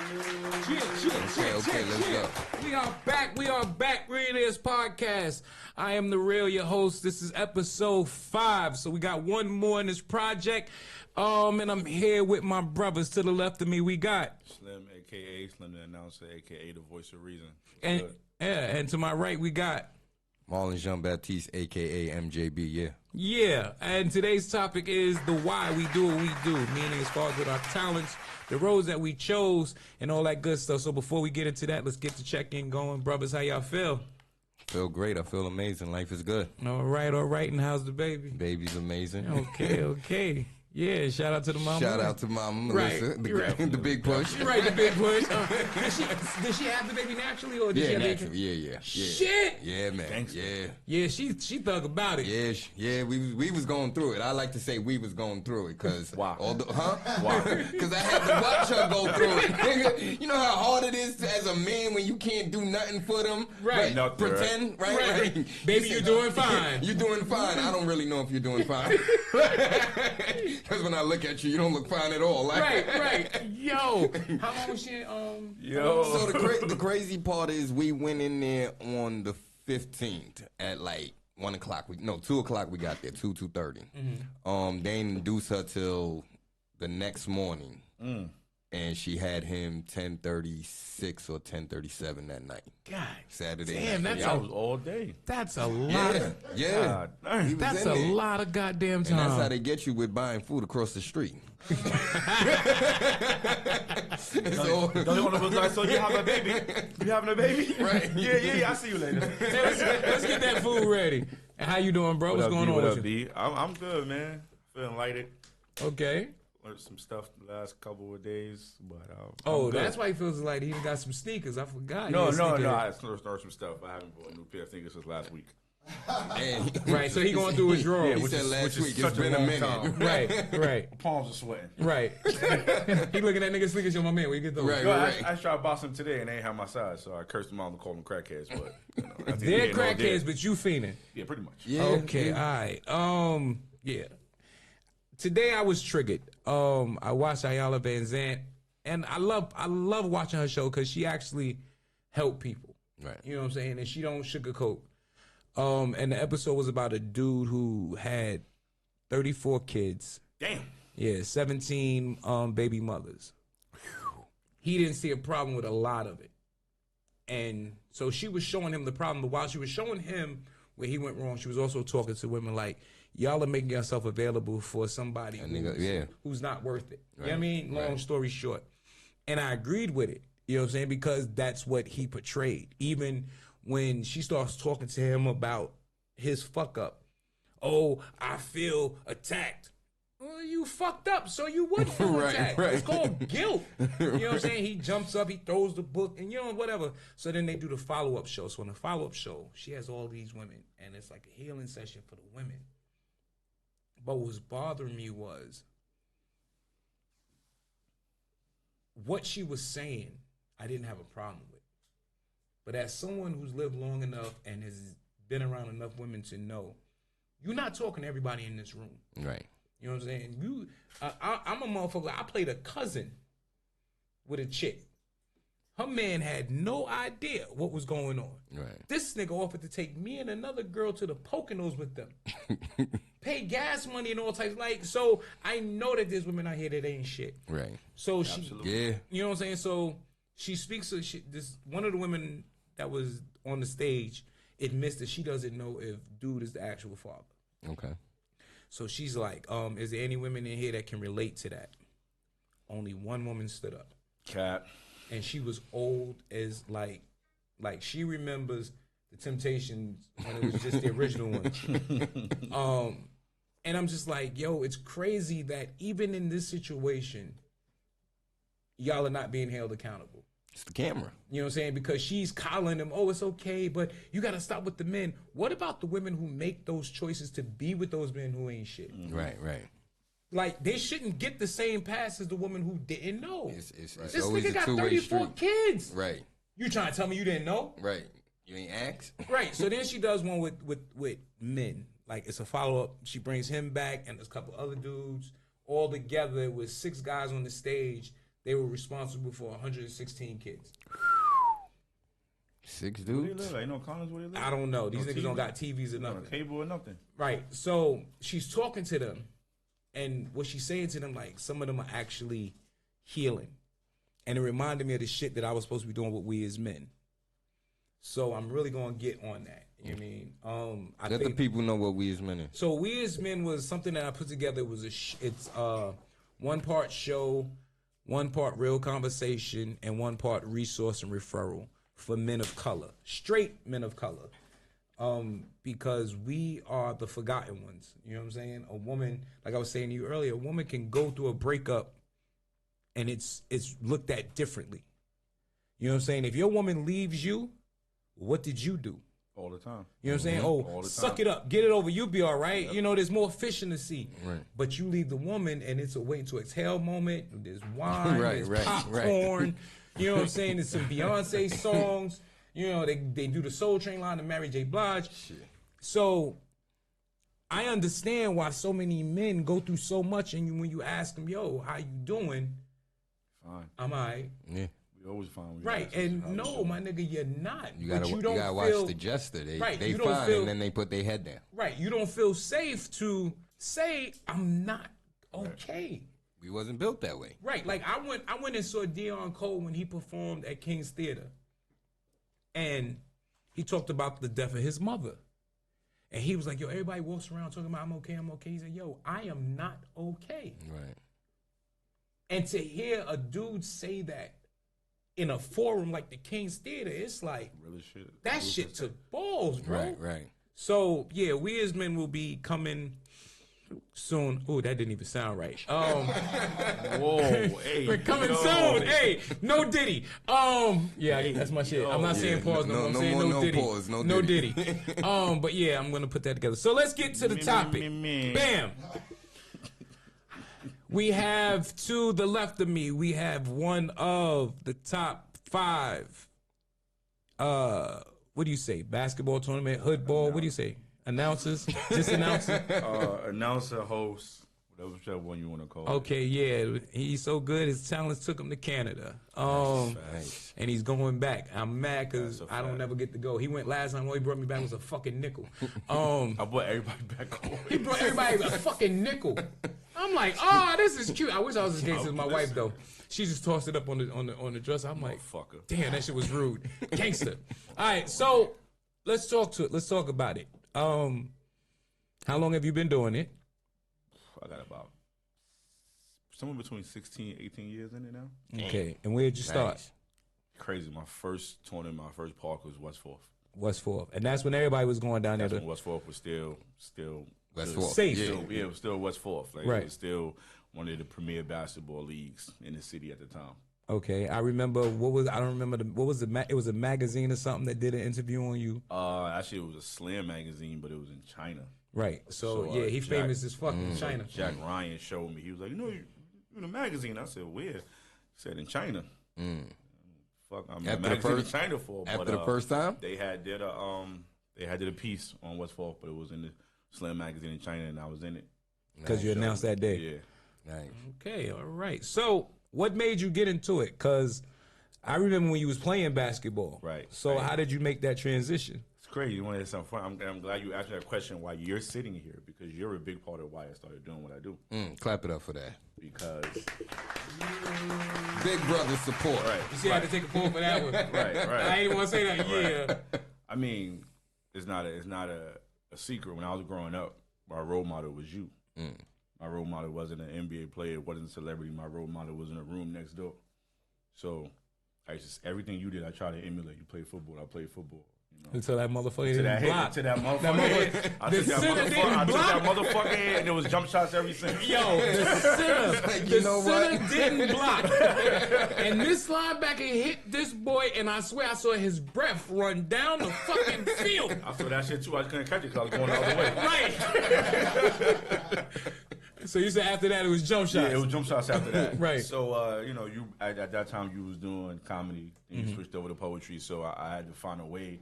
Okay, let's go. We are back. Reallionaires podcast. I am the real your host. This is episode 5. So we got one more in this project. And I'm here with my brothers. To the left of me, we got Slim, aka Slim the Announcer, aka the Voice of Reason. And to my right, we got Marlon Jean-Baptiste, a.k.a. MJB, Yeah, and today's topic is the why we do what we do, meaning as far as with our talents, the roads that we chose, and all that good stuff. So before we get into that, let's get the check-in going. Brothers, how y'all feel? Feel great. I feel amazing. Life is good. All right. And how's the baby? Baby's amazing. Okay. Yeah, shout out to the mama. Shout out to Mama Melissa, Right. the big push. You're right, the big push. Did she have the baby naturally, or did she have naturally. Yeah. Shit. Yeah, man. Thanks, Yeah, she thug about it. Yeah. We was going through it. I like to say we was going through it because Wow. Because I had to watch her go through it. You know how hard it is as a man when you can't do nothing for them. Right. But pretend. Right. Baby, you're doing fine. You're doing fine. I don't really know if you're doing fine. Because when I look at you, you don't look fine at all. Right. Yo, how long was she? So the crazy part is we went in there on the 15th at like 1 o'clock. 2 o'clock we got there, 2:30. Mm-hmm. They didn't induce her till the next morning. And she had him 10:36 or 10:37 that night. God, Saturday damn, night. That was all day. That's a lot. Yeah. He was That's in a there. lot of goddamn time. And that's how they get you with buying food across the street. Don't you want to look like, so you have a baby? You having a baby? Right. Yeah, I'll see you later. Hey, let's get that food ready. And how you doing, bro? What's going on with you? B? I'm good, man. Feeling lighted. Okay. Learned some stuff the last couple of days, but Oh, that's why he feels like he even got some sneakers. I forgot. No. I started some stuff. I haven't bought a new pair of sneakers since last week. Right, so he going through his drawers. He said last week. It's been a minute. Right. Palms are sweating. Right. He looking at niggas sneakers. Yo, my man, where you get those? Right. No, I tried to buy some today and they ain't have my size, so I cursed them out and called them crackheads. But They're crackheads, but you fiending. Yeah, pretty much. Yeah. Okay, all right. Yeah. Today I was triggered. I watched Ayala Van Zant, and I love watching her show because she actually helped people. Right. You know what I'm saying? And she don't sugarcoat. And the episode was about a dude who had 34 kids. Damn. Yeah, 17 baby mothers. He didn't see a problem with a lot of it. And so she was showing him the problem, but while she was showing him where he went wrong, she was also talking to women like, y'all are making yourself available for somebody who's not worth it. You know what I mean? Long story short. And I agreed with it, you know what I'm saying? Because that's what he portrayed. Even when she starts talking to him about his fuck up. Oh, I feel attacked. Well, you fucked up, so you would feel attacked. Right. It's called guilt. You know what I'm saying? He jumps up, he throws the book, and you know, whatever. So then they do the follow-up show. So in the follow-up show, she has all these women, and it's like a healing session for the women. But what was bothering me was what she was saying, I didn't have a problem with. But as someone who's lived long enough and has been around enough women to know, you're not talking to everybody in this room. Right. You know what I'm saying? I'm a motherfucker. I played a cousin with a chick. Her man had no idea what was going on. Right. This nigga offered to take me and another girl to the Poconos with them. Pay gas money and all types. Like, so I know that there's women out here that ain't shit. Right. So Yeah. You know what I'm saying? So she speaks to this one of the women that was on the stage admits that she doesn't know if dude is the actual father. Okay. So she's like, is there any women in here that can relate to that? Only one woman stood up. Cat. And she was old as like she remembers the Temptations when it was just the original one. And I'm just like, yo, it's crazy that even in this situation, y'all are not being held accountable. It's the camera. You know what I'm saying? Because she's calling them, oh, it's okay, but you got to stop with the men. What about the women who make those choices to be with those men who ain't shit? Right. Like, they shouldn't get the same pass as the woman who didn't know. It's This always nigga a got two-way 34 street. kids. Right. You trying to tell me you didn't know? Right. You ain't asked? Right. So then she does one with men. Like, it's a follow-up. She brings him back and there's a couple other dudes all together with 6 guys on the stage they were responsible for 116 kids. 6 Where they dudes. live? Ain't no condoms where they live? I don't know. These No niggas TV? don't got TVs or No nothing. cable or nothing. Right. So she's talking to them, and what she's saying to them, like, some of them are actually healing. And it reminded me of the shit that I was supposed to be doing with We As Men. So I'm really going to get on that. You know what I mean? I Let think the people know what We As Men is. so. We As Men was something that I put together. It was it's one part show, one part real conversation, and one part resource and referral for men of color, straight men of color. Because we are the forgotten ones. You know what I'm saying? A woman, like I was saying to you earlier, a woman can go through a breakup and it's looked at differently. You know what I'm saying? If your woman leaves you, what did you do? All the time. You know what I'm saying? All Oh, the suck time. it up. Get it over. You'll be all right. Yep. You know, there's more fish in the sea. Right. But you leave the woman and it's a waiting to exhale moment. There's wine. Right, there's right, popcorn. You know what I'm saying? There's some Beyonce songs. You know, they do the Soul Train line to Mary J. Blige. Shit. So I understand why so many men go through so much, and when you ask them, yo, how you doing? Fine. I'm all right. Yeah. We always find. when we Right. ask us And how we no, doing. my nigga, you're not. You But gotta, you don't you gotta feel, watch the jester. They Right, they you don't fine feel- and then they put their head down. Right. You don't feel safe to say, I'm not okay. We wasn't built that way. Right. Like I went and saw Dion Cole when he performed at King's Theater. And he talked about the death of his mother. And he was like, yo, everybody walks around talking about I'm okay, I'm okay. He said, yo, I am not okay. Right. And to hear a dude say that in a forum like the King's Theater, it's like, Really shit. that shit took balls, bro. Right. Right. So, yeah, We As Men will be coming soon. Oh, that didn't even sound right. Whoa, hey. We're coming yo. soon. Hey, no Diddy. Yeah, that's my shit. I'm not Yeah, saying pause. no- I'm no saying more, no no Diddy. pause, no no Diddy. Diddy. But yeah, I'm gonna put that together. So let's get to the topic. Bam. We have to the left of me. We have one of the top 5. What do you say? Basketball tournament, hood ball. What do you say? Announcers, just announcers. Announcer, host, whichever one you want to call it. Okay, yeah, he's so good. His talents took him to Canada. Nice. And he's going back. I'm mad because That's a I don't fact. never get to go. He went last time. All he brought me back was a fucking nickel. I brought everybody back home. He brought everybody a fucking nickel. I'm like, oh, this is cute. I wish I was as gangster as my wife though. She just tossed it up on the dresser. I'm like, Motherfucker. damn, that shit was rude. Gangster. All right, so let's talk to it. Let's talk about it. How long have you been doing it? I got about somewhere between 16 and 18 years in it now. Okay, and where'd you start? Nice. Crazy. My first tournament, my first park was West 4th. West 4th. And that's when everybody was going down there That's to when West 4th was still West good. Fork. Safe. Yeah. Still, yeah, it was still West 4th. Like, Right. It was still one of the premier basketball leagues in the city at the time. Okay, I remember it was a magazine or something that did an interview on you. Actually, it was a Slam magazine, but it was in China. Right. So, So, yeah, he Jack- famous as fuck in China. Jack Ryan showed me. He was like, you in a magazine. I said, where? He said, in China. Fuck, I'm in a After the magazine first- in China for. After but, the first time? They did a piece on West Fork, but it was in the Slam magazine in China, and I was in it. Because you announced that day. Yeah. Nice. Okay, all right. So what made you get into it? Because I remember when you was playing basketball. Right, So right. how did you make that transition? It's crazy. You want to hear something fun? I'm glad you asked me that question while you're sitting here, because you're a big part of why I started doing what I do. Clap it up for that. Because Big brother support. right, You see, I had to take a pull for that one. right. I ain't want to say that. Yeah. I mean, it's not a secret. When I was growing up, my role model was you. My role model wasn't an NBA player. It wasn't a celebrity. My role model was in a room next door. So everything you did, I tried to emulate. You played football. I played football. You know? Until that motherfucker To didn't that hit, block. to that motherfucker. motherfucker- I the took that center motherfucker. didn't I took that block. motherfucker in, and it was jump shots every single. Yo, the center, You know what? didn't block. And this linebacker hit this boy, and I swear I saw his breath run down the fucking field. I saw that shit too. I couldn't catch it because I was going the other way. Right. So you said after that it was jump shots. Yeah, it was jump shots after that. Right. So, you at that time you was doing comedy and you switched over to poetry. So I had to find a way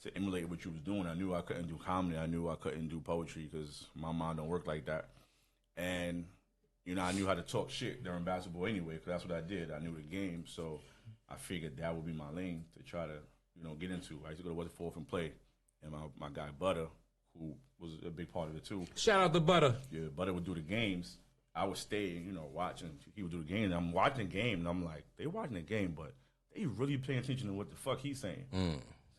to emulate what you was doing. I knew I couldn't do comedy. I knew I couldn't do poetry because my mind don't work like that. And You know, I knew how to talk shit during basketball anyway, because that's what I did. I knew the game, so I figured that would be my lane to try to, get into. I used to go to West Fourth and play, and my guy Butter, who was a big part of it too. Shout out to Butter. Yeah, Butter would do the games. I would stay, watching. He would do the game, and I'm watching the game, and I'm like, they watching the game, but they really paying attention to what the fuck he's saying.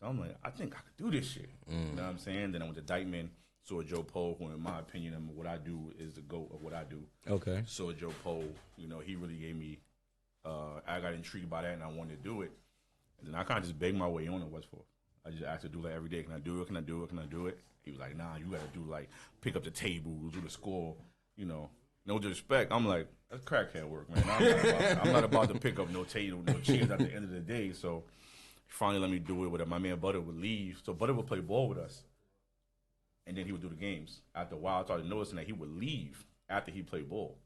So I'm like, I think I could do this shit. You know what I'm saying? Then I went to Dykeman, saw Joe Poe, who in my opinion, and what I do is the GOAT of what I do. Okay. Saw Joe Poe, he really gave me, I got intrigued by that, and I wanted to do it. And then I kind of just begged my way on at West Fourth. I just asked to do that every day. Can I do it? Can I do it? Can I do it? He was like, nah, you got to do, pick up the tables, do the score, No disrespect. I'm like, that's crackhead work, man. I'm not about to pick up no table, no chairs at the end of the day. So he finally let me do it with it. My man Butter would leave. So Butter would play ball with us. And then he would do the games. After a while, I started noticing that he would leave after he played ball.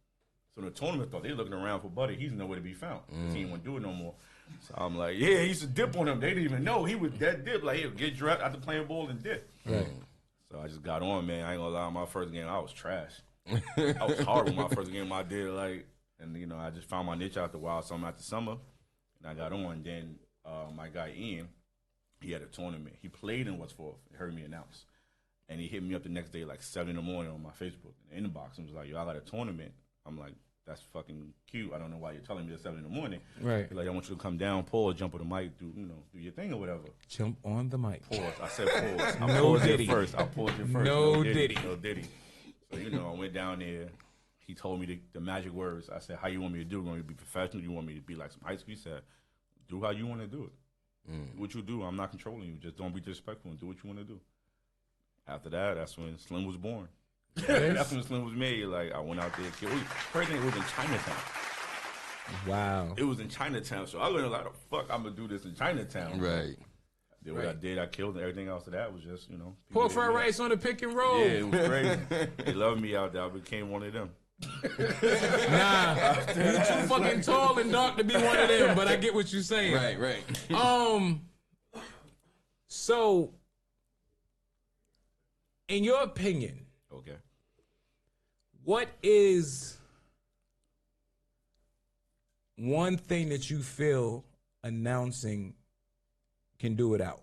So in the tournament, thought they looking around for Butter. He's nowhere to be found. He didn't want to do it no more. So I'm like, yeah, he used to dip on him. They didn't even know he was that dip. Like, he'll get dressed after playing ball and dip. Right. So I just got on, man. I ain't gonna lie. My first game, I was trash. I was horrible my first game I did, and I just found my niche after a while, summer after summer, and I got on. Then my guy Ian, he had a tournament. He played in West Fourth. He heard me announce, and he hit me up the next day, 7 in the morning on my Facebook, in the inbox, and was like, yo, I got a tournament. I'm like, that's fucking cute. I don't know why you're telling me at 7 in the morning. Right. He's like, I want you to come down, pause, jump on the mic, do your thing or whatever. Jump on the mic. Pause. I said pause. I No paused diddy. it first. I paused it first. No diddy. No diddy. So, I went down there. He told me the magic words. I said, how you want me to do it? You want me to be professional? You want me to be like some high school? He said, do how you want to do it. Do what you do. I'm not controlling you. Just don't be disrespectful and do what you want to do. After that, that's when Slim was born. That's when Slim was made. I went out there. Crazy thing, it was in Chinatown. Wow. It was in Chinatown. So I learned, the fuck I'm going to do this in Chinatown. Right. Did what I did, I killed, and everything else of that was just, Pork fried rice on the pick and roll. Yeah, it was crazy. They loved me out there. I became one of them. Nah, you're too fucking tall and dark to be one of them, but I get what you're saying. Right. So, in your opinion, Okay. what is one thing that you feel announcing can do without?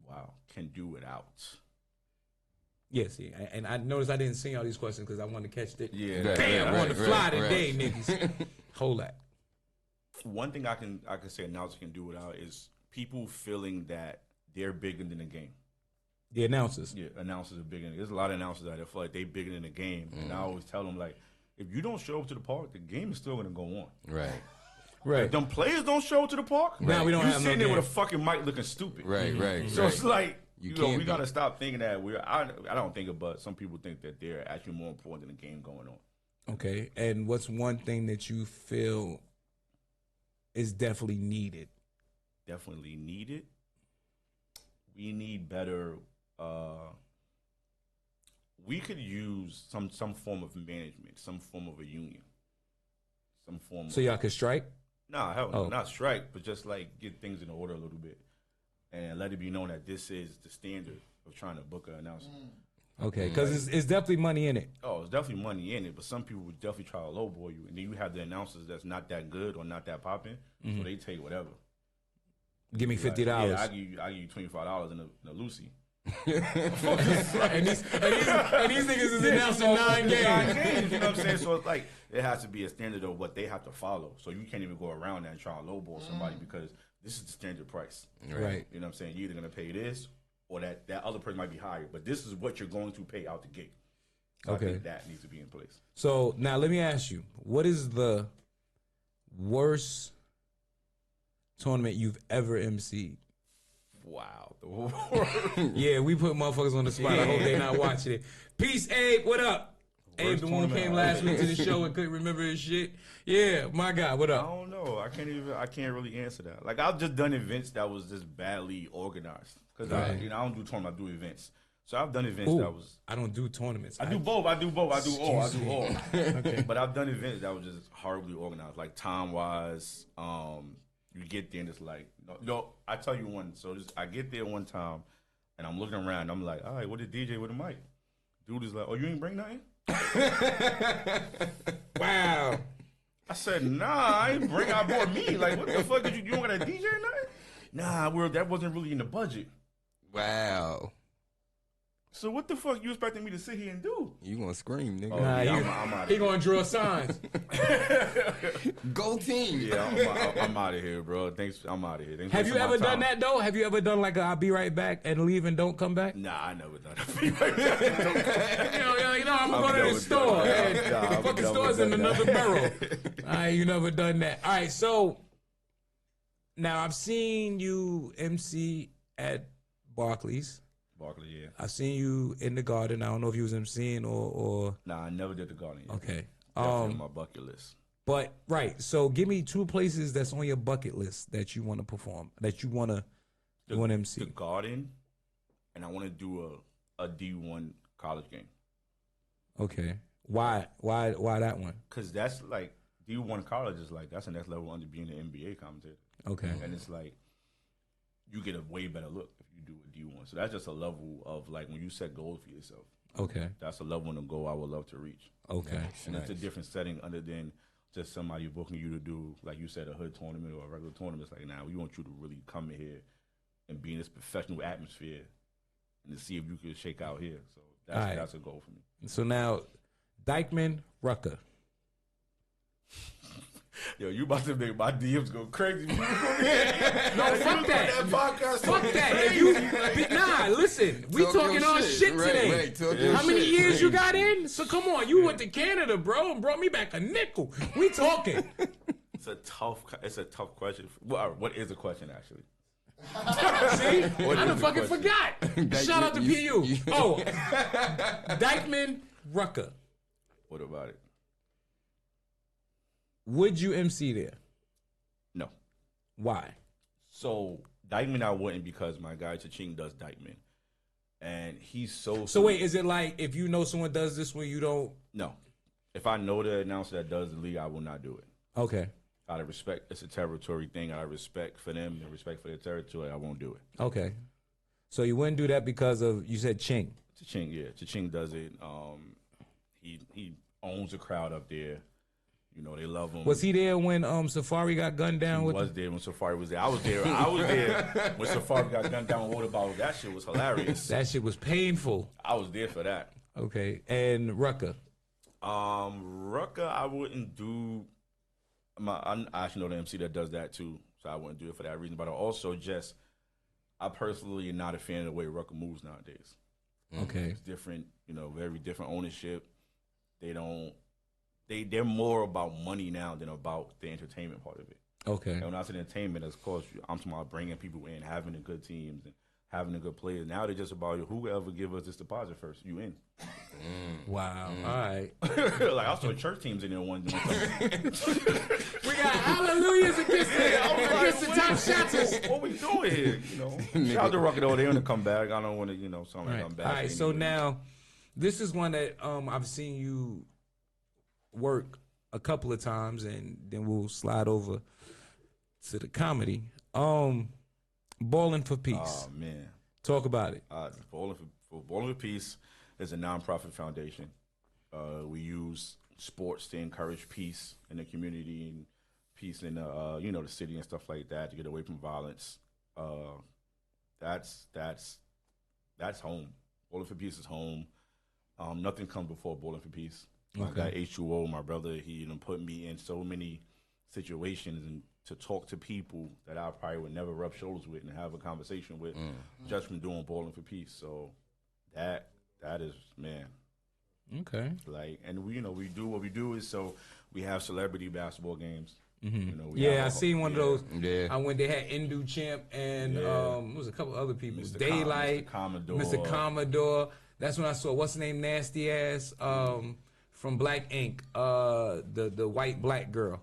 Wow, can do without. Yes, yeah. And I noticed I didn't see all these questions because I wanted to catch it. Yeah. Damn, I wanted to fly today, niggas. Hold that. One thing I can say announcer can do without is people feeling that they're bigger than the game. The announcers. Yeah, announcers are bigger. There's a lot of announcers out there feel like they bigger than the game. And I always tell them, if you don't show up to the park, the game is still going to go on. Right. Right. If them players don't show up to the park, Now we don't you have sitting no there game. with a fucking mic looking stupid. Right. So it's You we can't got to be. stop thinking that I don't think it, but some people think that they're actually more important than the game going on. Okay. And what's one thing that you feel is definitely needed? Definitely needed. We need better. We could use some form of management, some form of a union, some form. So y'all could strike? Nah, hell no, Oh. not strike, but just get things in order a little bit, and let it be known that this is the standard of trying to book an announcer. Okay, because it's definitely money in it. Oh, there's definitely money in it, but some people would definitely try to lowball you, and then you have the announcers that's not that good or not that popping, so they take whatever. Give me $50. Yeah, I give you $25 in a Lucy. and these niggas is announcing 9 games. 9 games, you know what I'm saying? So it's it has to be a standard of what they have to follow. So you can't even go around that and try to lowball somebody because this is the standard price. Right. You know what I'm saying? You're either going to pay this or that other person might be higher, but this is what you're going to pay out the gate. So Okay. I think that needs to be in place. So now let me ask you, what is the worst tournament you've ever emceed? Wow. Yeah, we put motherfuckers on the spot. I hope they not watching it. Peace, Abe. What up? Abe, the one who came last week to the show and couldn't remember his shit. Yeah, my guy. What I up? don't know. I can't really answer that. I've just done events that was just badly organized. Because Right. I don't do tournaments, I do events. So I've done events Ooh, that was. I don't do tournaments. I do both. I do all. Okay. But I've done events that was just horribly organized, time wise. You get there and it's no. I tell you one. So I get there one time, and I'm looking around. I'm like, all right, what the DJ with the mic? Dude is like, oh, you ain't bring nothing? Wow. I said, nah, I ain't bring I bought me. Like, what the fuck did you want a DJ or nothing? Nah, that wasn't really in the budget. Wow. So what the fuck you expecting me to sit here and do? You gonna scream, nigga. Nah, I'm out of he here. gonna draw signs. Go team. Yeah, I'm out of here, bro. Thanks, I'm out of here. Thanks Have for you wasting my ever done time. that though? Have you ever done like a I'll be right back and leave and don't come back? Nah, I never done You know, I'm gonna go to never the store. done that. And Nah, the I've fucking never store's in done another that. borough. All right, you never done that. All right, so now I've seen you MC at Barclays. Barkley, yeah. I've seen you in the Garden. I don't know if you was MCing or Nah, I never did the Garden yet. okay. Definitely on my bucket list. But right, so give me 2 places that's on your bucket list that you want to perform, that you want to MC. The Garden, and I want to do a D1 college game. Okay. Why that one? Because that's like, D1 college is like, that's the next level under being an NBA commentator. Okay. And it's like, you get a way better look if you do a D1. So that's just a level of like, when you set goals for yourself. Okay. That's a level and a goal I would love to reach. Okay. And it's a different setting other than just somebody booking you to do, like you said, a hood tournament or a regular tournament. It's like, nah, we want you to really come in here and be in this professional atmosphere and to see if you can shake out here. So that's a goal for me. So now, Dykeman, Rucker. Yo, you about to make my DMs go crazy. No, fuck that. podcast. Fuck that. Nah, listen. We Talk talking your all shit. shit Right, today. right. Talk your How many shit. years you got in? So come on, you went to Canada, bro, and brought me back a nickel. We talking. It's a tough question. What is a question, actually? See? What I is done the fucking question? forgot. Shout out to PU. Oh, Dykeman, Rucker. What about it? Would you MC there? No. Why? So Dykeman I wouldn't because my guy Cha-Ching does Dykeman. And he's so wait, is it like if you know someone does this one, you don't? No. If I know the announcer that does the league, I will not do it. Okay. Out of respect, it's a territory thing. Out of respect for them and respect for their territory, I won't do it. Okay. So you wouldn't do that because of, you said Ching. Cha-Ching, yeah. Cha-Ching does it. He owns the crowd up there. You know, they love him. Was he there when Safari got gunned down? He with was there when Safari was there. I was there when Safari got gunned down with water bottles. That shit was hilarious. That shit was painful. I was there for that. Okay. And Rucker? Rucker, I wouldn't do. I actually know the MC that does that too, so I wouldn't do it for that reason. But also, I personally am not a fan of the way Rucker moves nowadays. Okay. It's different, very different ownership. They're more about money now than about the entertainment part of it. Okay. And when I say entertainment, of course, I'm talking about bringing people in, having the good teams, and having the good players. Now they're just about whoever give us this deposit first, you in. Wow. All right. Like I saw church teams in there one day. We got hallelujahs against the top shotters. What we doing here? Shout out to Rucker though. They're gonna come back. I don't want to, something come back. All right. So now, this is one that I've seen you work a couple of times, and then we'll slide over to the comedy. Balling for Peace. Oh man, talk about it. Balling for Peace is a nonprofit foundation. We use sports to encourage peace in the community and peace in the city and stuff like that to get away from violence. That's home. Balling for Peace is home. Nothing comes before Balling for Peace. My guy H2O, my brother, he put me in so many situations and to talk to people that I probably would never rub shoulders with and have a conversation with just from doing Balling for Peace. So that is, man. Okay. Like, and we do what we do is so we have celebrity basketball games. I seen one of those. Yeah. When they had Indu Champ and there was a couple other people. Mr. Daylight, Mr. Commodore. That's when I saw what's the name, Nasty Ass from Black Ink, the white black girl,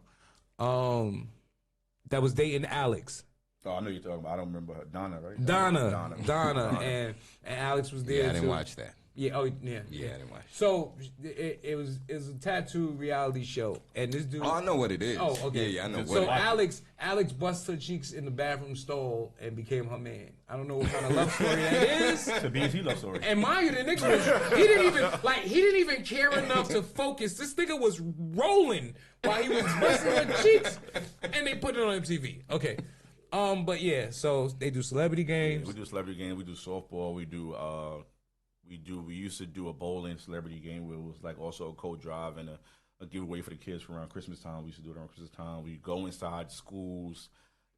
that was dating Alex. Oh, I know you're talking about. I don't remember her. Donna, right? Donna, and Alex was there. Yeah, I didn't too. watch that. Yeah. Oh, yeah. Yeah, I didn't watch. So it was a tattoo reality show, and this dude. Oh, I know what it is. Oh, okay. Yeah, I know. So what it is. Alex busts her cheeks in the bathroom stall and became her man. I don't know what kind of love story that is. It's a BET love story. And mind you, the nigga was he didn't even care enough to focus. This nigga was rolling while he was busting her cheeks, and they put it on MTV. Okay. But yeah, so they do celebrity games. We do celebrity games. We do softball. We used to do a bowling celebrity game where it was like also a code drive and a giveaway for the kids for around Christmas time. We used to do it around Christmas time. We go inside schools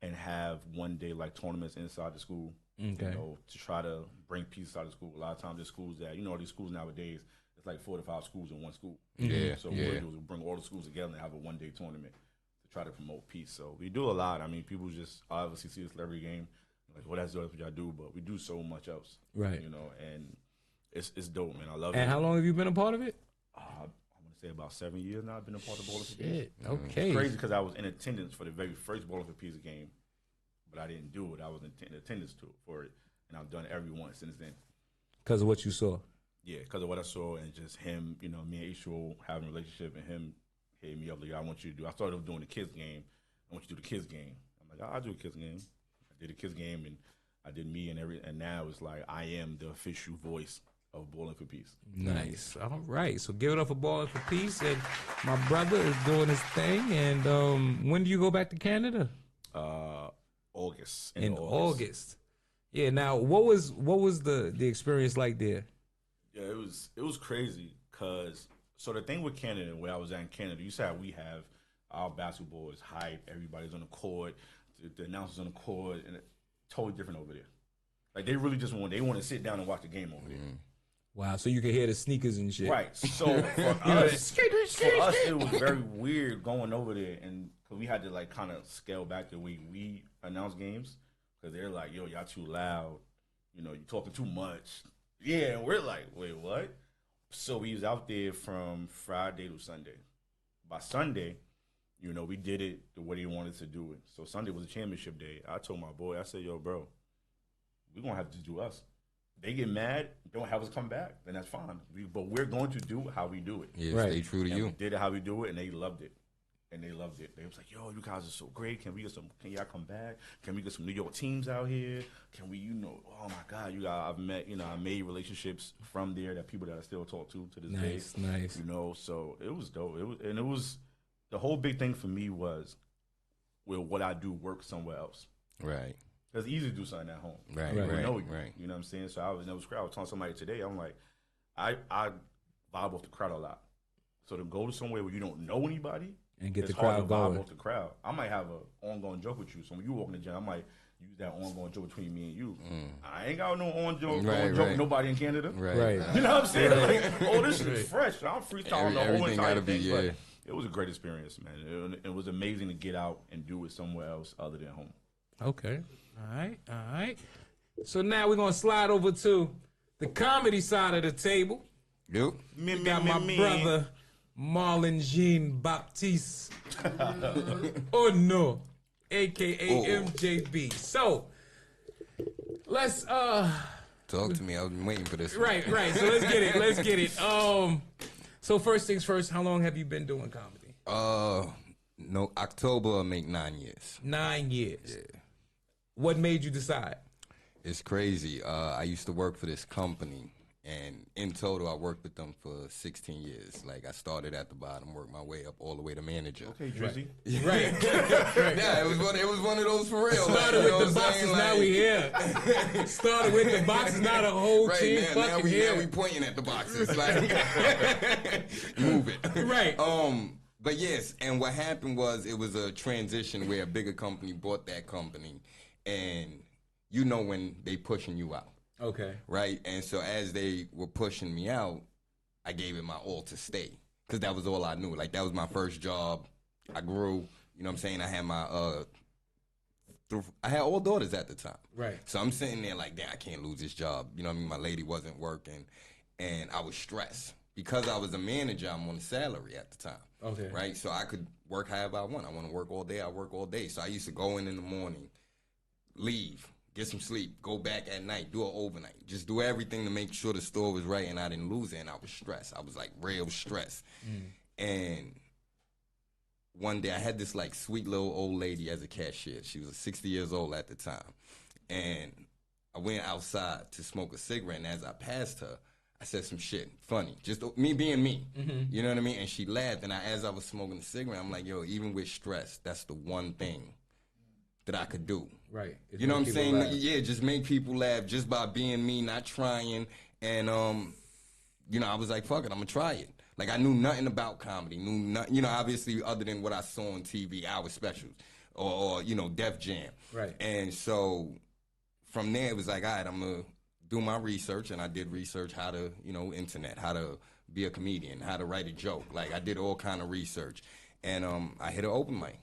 and have one day like tournaments inside the school. Okay. You know, to try to bring peace out of school. A lot of times there's schools that, these schools nowadays, it's like 4 to 5 schools in one school. Yeah. So what we do is we bring all the schools together and have a one-day tournament to try to promote peace. So we do a lot. I mean, people just obviously see a celebrity game, like, well, that's what y'all do, but we do so much else. Right. And it's dope, man. I love it. And how long have you been a part of it? I'm going to say about 7 years now I've been a part of Bowling for Peace. Shit. Okay. It's crazy because I was in attendance for the very first Bowling for Peace game, but I didn't do it. I was in attendance for it, and I've done every one since then. Because of what you saw? Yeah, because of what I saw and just him, me and Ishmael having a relationship and him hitting me up like, I want you to do. I started doing the kids game. I want you to do the kids game. I'm like, I'll do a kids game. I did a kids game, and I did me and now it's like I am the official voice of Bowling for Peace. Nice. All right. So give it up for Bowling for Peace. And my brother is doing his thing. And when do you go back to Canada? August. In August. Yeah. Now, what was the experience like there? Yeah, it was crazy because the thing with Canada, where I was at in Canada, you said we have our basketball is hype. Everybody's on the court. The announcers on the court, and it's totally different over there. Like they really just want to sit down and watch the game over there. Wow, so you can hear the sneakers and shit. Right. So for us, it was very weird going over there, and because we had to like kind of scale back the way we announce games, because they're like, "Yo, y'all too loud. You talking too much." Yeah, and we're like, "Wait, what?" So we was out there from Friday to Sunday. By Sunday, we did it the way they wanted to do it. So Sunday was a championship day. I told my boy, I said, "Yo, bro, we're gonna have to do us. They get mad, don't have us come back, then that's fine. But we're going to do how we do it. Yeah, right. Stay true to you. We did it how we do it, and they loved it. They was like, yo, you guys are so great. Can y'all come back? Can we get some New York teams out here? Can we, oh my God, you guys, I've met, I made relationships from there that people that I still talk to this day. Nice. So it was dope. It was the whole big thing for me was, will what I do work somewhere else? Right. It's easy to do something at home. Right, People right, know you. right. You know what I'm saying? So I was telling somebody today, I'm like, I vibe off the crowd a lot. So to go to somewhere where you don't know anybody and get it's the crowd hard to going. Vibe off the crowd. I might have an ongoing joke with you. So when you walk in the gym, I might use that ongoing joke between me and you. I ain't got no ongoing joke with nobody in Canada. Right. You know what I'm saying? Like, oh, this is fresh. I'm freestyling the whole entire thing. Yeah. But it was a great experience, man. It was amazing to get out and do it somewhere else other than home. Okay. All right. So now we're going to slide over to the comedy side of the table. Yep. We got my brother, Marlon Jean Baptiste. Oh, no. A.K.A. MJB. So, let's... Talk to me. I've been waiting for this. Right. So let's get it. So first things first, how long have you been doing comedy? No, October will make 9 years. 9 years. Yeah. What made you decide? It's crazy. I used to work for this company, and in total, I worked with them for 16 years. Like, I started at the bottom, worked my way up all the way to manager. Okay, Drizzy. Right. Yeah, it was one of those for real. Started with the boxes, now we here. Started with the boxes, now the whole team fucking here. Now we pointing at the boxes. Like, move it. Right. But yes, and what happened was it was a transition where a bigger company bought that company, and when they pushing you out. Okay. Right? And so as they were pushing me out, I gave it my all to stay, because that was all I knew. Like, that was my first job. I grew, you know what I'm saying? I had I had all daughters at the time. Right. So I'm sitting there like, damn, I can't lose this job. You know what I mean? My lady wasn't working, and I was stressed. Because I was a manager, I'm on a salary at the time. Okay. Right? So I could work however I want. I want to work all day, I work all day. So I used to go in the morning, leave, get some sleep, go back at night, do an overnight. Just do everything to make sure the store was right and I didn't lose it. And I was stressed. I was like real stressed. And one day I had this like sweet little old lady as a cashier. She was 60 years old at the time. And I went outside to smoke a cigarette. And as I passed her, I said some shit funny, just me being me. You know what I mean? And she laughed. And as I was smoking the cigarette, I'm like, yo, even with stress, that's the one thing that I could do. Right. You know what I'm saying? Yeah, just make people laugh just by being me, not trying. And, you know, I was like, fuck it, I'm going to try it. Like, I knew nothing about comedy, knew nothing, you know, obviously other than what I saw on TV, our specials, or you know, Def Jam. Right. And so from there, it was like, all right, I'm going to do my research. And I did research how to, you know, internet, how to be a comedian, how to write a joke. Like, I did all kind of research. And I hit an open mic.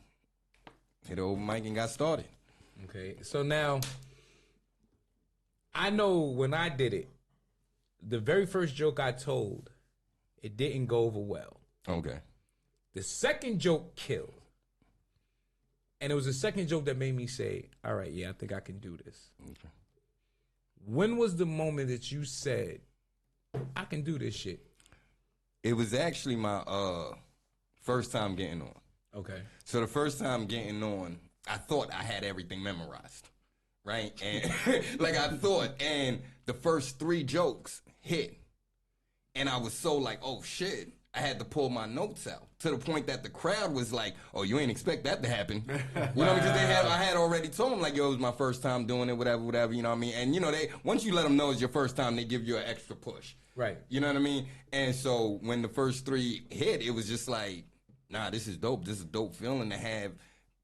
Hit an open mic and got started. Okay, so now, I know when I did it, the very first joke I told, it didn't go over well. Okay. The second joke killed. And it was the second joke that made me say, all right, yeah, I think I can do this. Okay. When was the moment that you said, I can do this shit? It was actually my first time getting on. Okay. So the first time getting on, I thought I had everything memorized, right? And like I thought, and the first 3 jokes hit. And I was so like, oh shit, I had to pull my notes out to the point that the crowd was like, oh, you ain't expect that to happen. You know, because I had already told them like, yo, it was my first time doing it, whatever, you know what I mean? And you know, once you let them know it's your first time, they give you an extra push. Right. You know what I mean? And so when the first 3 hit, it was just like, nah, this is dope. This is a dope feeling to have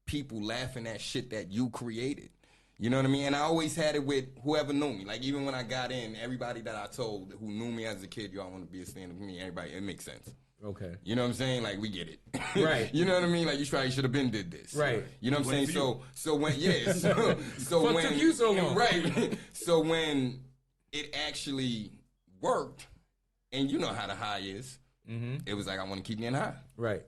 people laughing at shit that you created. You know what I mean? And I always had it with whoever knew me. Like, even when I got in, everybody that I told who knew me as a kid, yo, I want to be a stand-up comedian. Everybody, it makes sense. Okay. You know what I'm saying? Like, we get it. Right. You know what I mean? Like, you probably should have been did this. Right. You know what I'm saying? So when, yeah. So What when, took you so long? Right. So when it actually worked, and you know how the high is, it was like, I want to keep getting high. Right.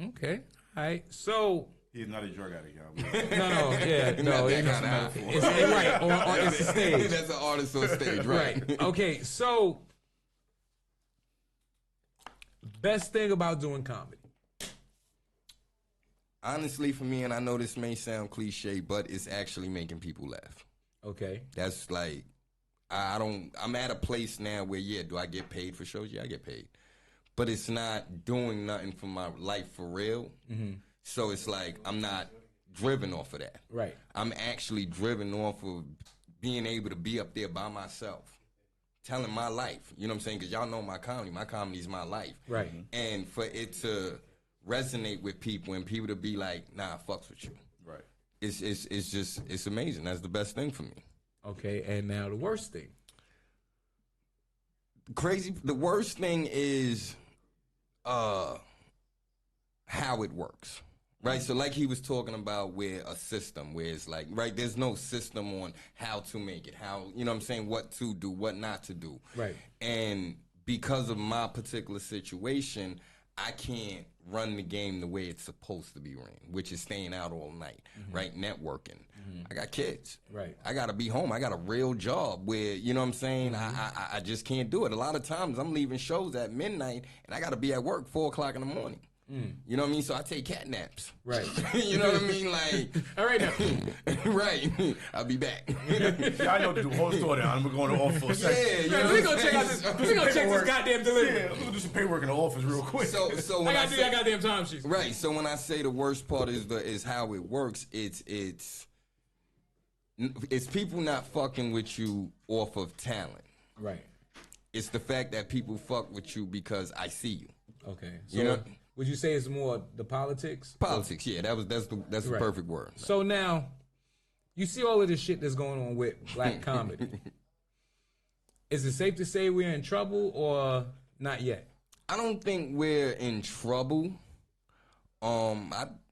Okay. All right. So. He's not a drug addict, y'all. No, yeah, no, that kind of it's right on it's the stage. That's an artist on stage, right? Okay, so best thing about doing comedy. Honestly, for me, and I know this may sound cliche, but it's actually making people laugh. Okay. That's like, I'm at a place now where, yeah, do I get paid for shows? Yeah, I get paid. But it's not doing nothing for my life for real. So it's like I'm not driven off of that. Right. I'm actually driven off of being able to be up there by myself, telling my life. You know what I'm saying? Because y'all know my comedy. My comedy is my life. Right. And for it to resonate with people and people to be like, nah, I fucks with you. Right. It's amazing. That's the best thing for me. Okay, and now the worst thing. The worst thing is how it works. Right, so like he was talking about where a system, where it's like, right, there's no system on how to make it, how, you know what I'm saying, what to do, what not to do. Right. And because of my particular situation, I can't run the game the way it's supposed to be ran, which is staying out all night, right, networking. I got kids. Right. I got to be home. I got a real job where, you know what I'm saying, I just can't do it. A lot of times I'm leaving shows at midnight and I got to be at work 4 o'clock in the morning. You know what I mean? So I take cat naps. Right. You know what I mean? Like, all right now. Right. I'll be back. Yeah, I know the whole story. I'm going to the office for a second. Yeah, We're going to check out this. We're going to check this goddamn delivery. Yeah, I'm going to do some paperwork in the office real quick. So when I got to do that goddamn time sheet. Right. So when I say the worst part is how it works, it's people not fucking with you off of talent. Right. It's the fact that people fuck with you because I see you. Okay. So You know? would you say it's more the politics? Politics, yeah, that's the Right. perfect word. So now, you see all of this shit that's going on with black comedy. Is it safe to say we're in trouble or not yet? I don't think we're in trouble.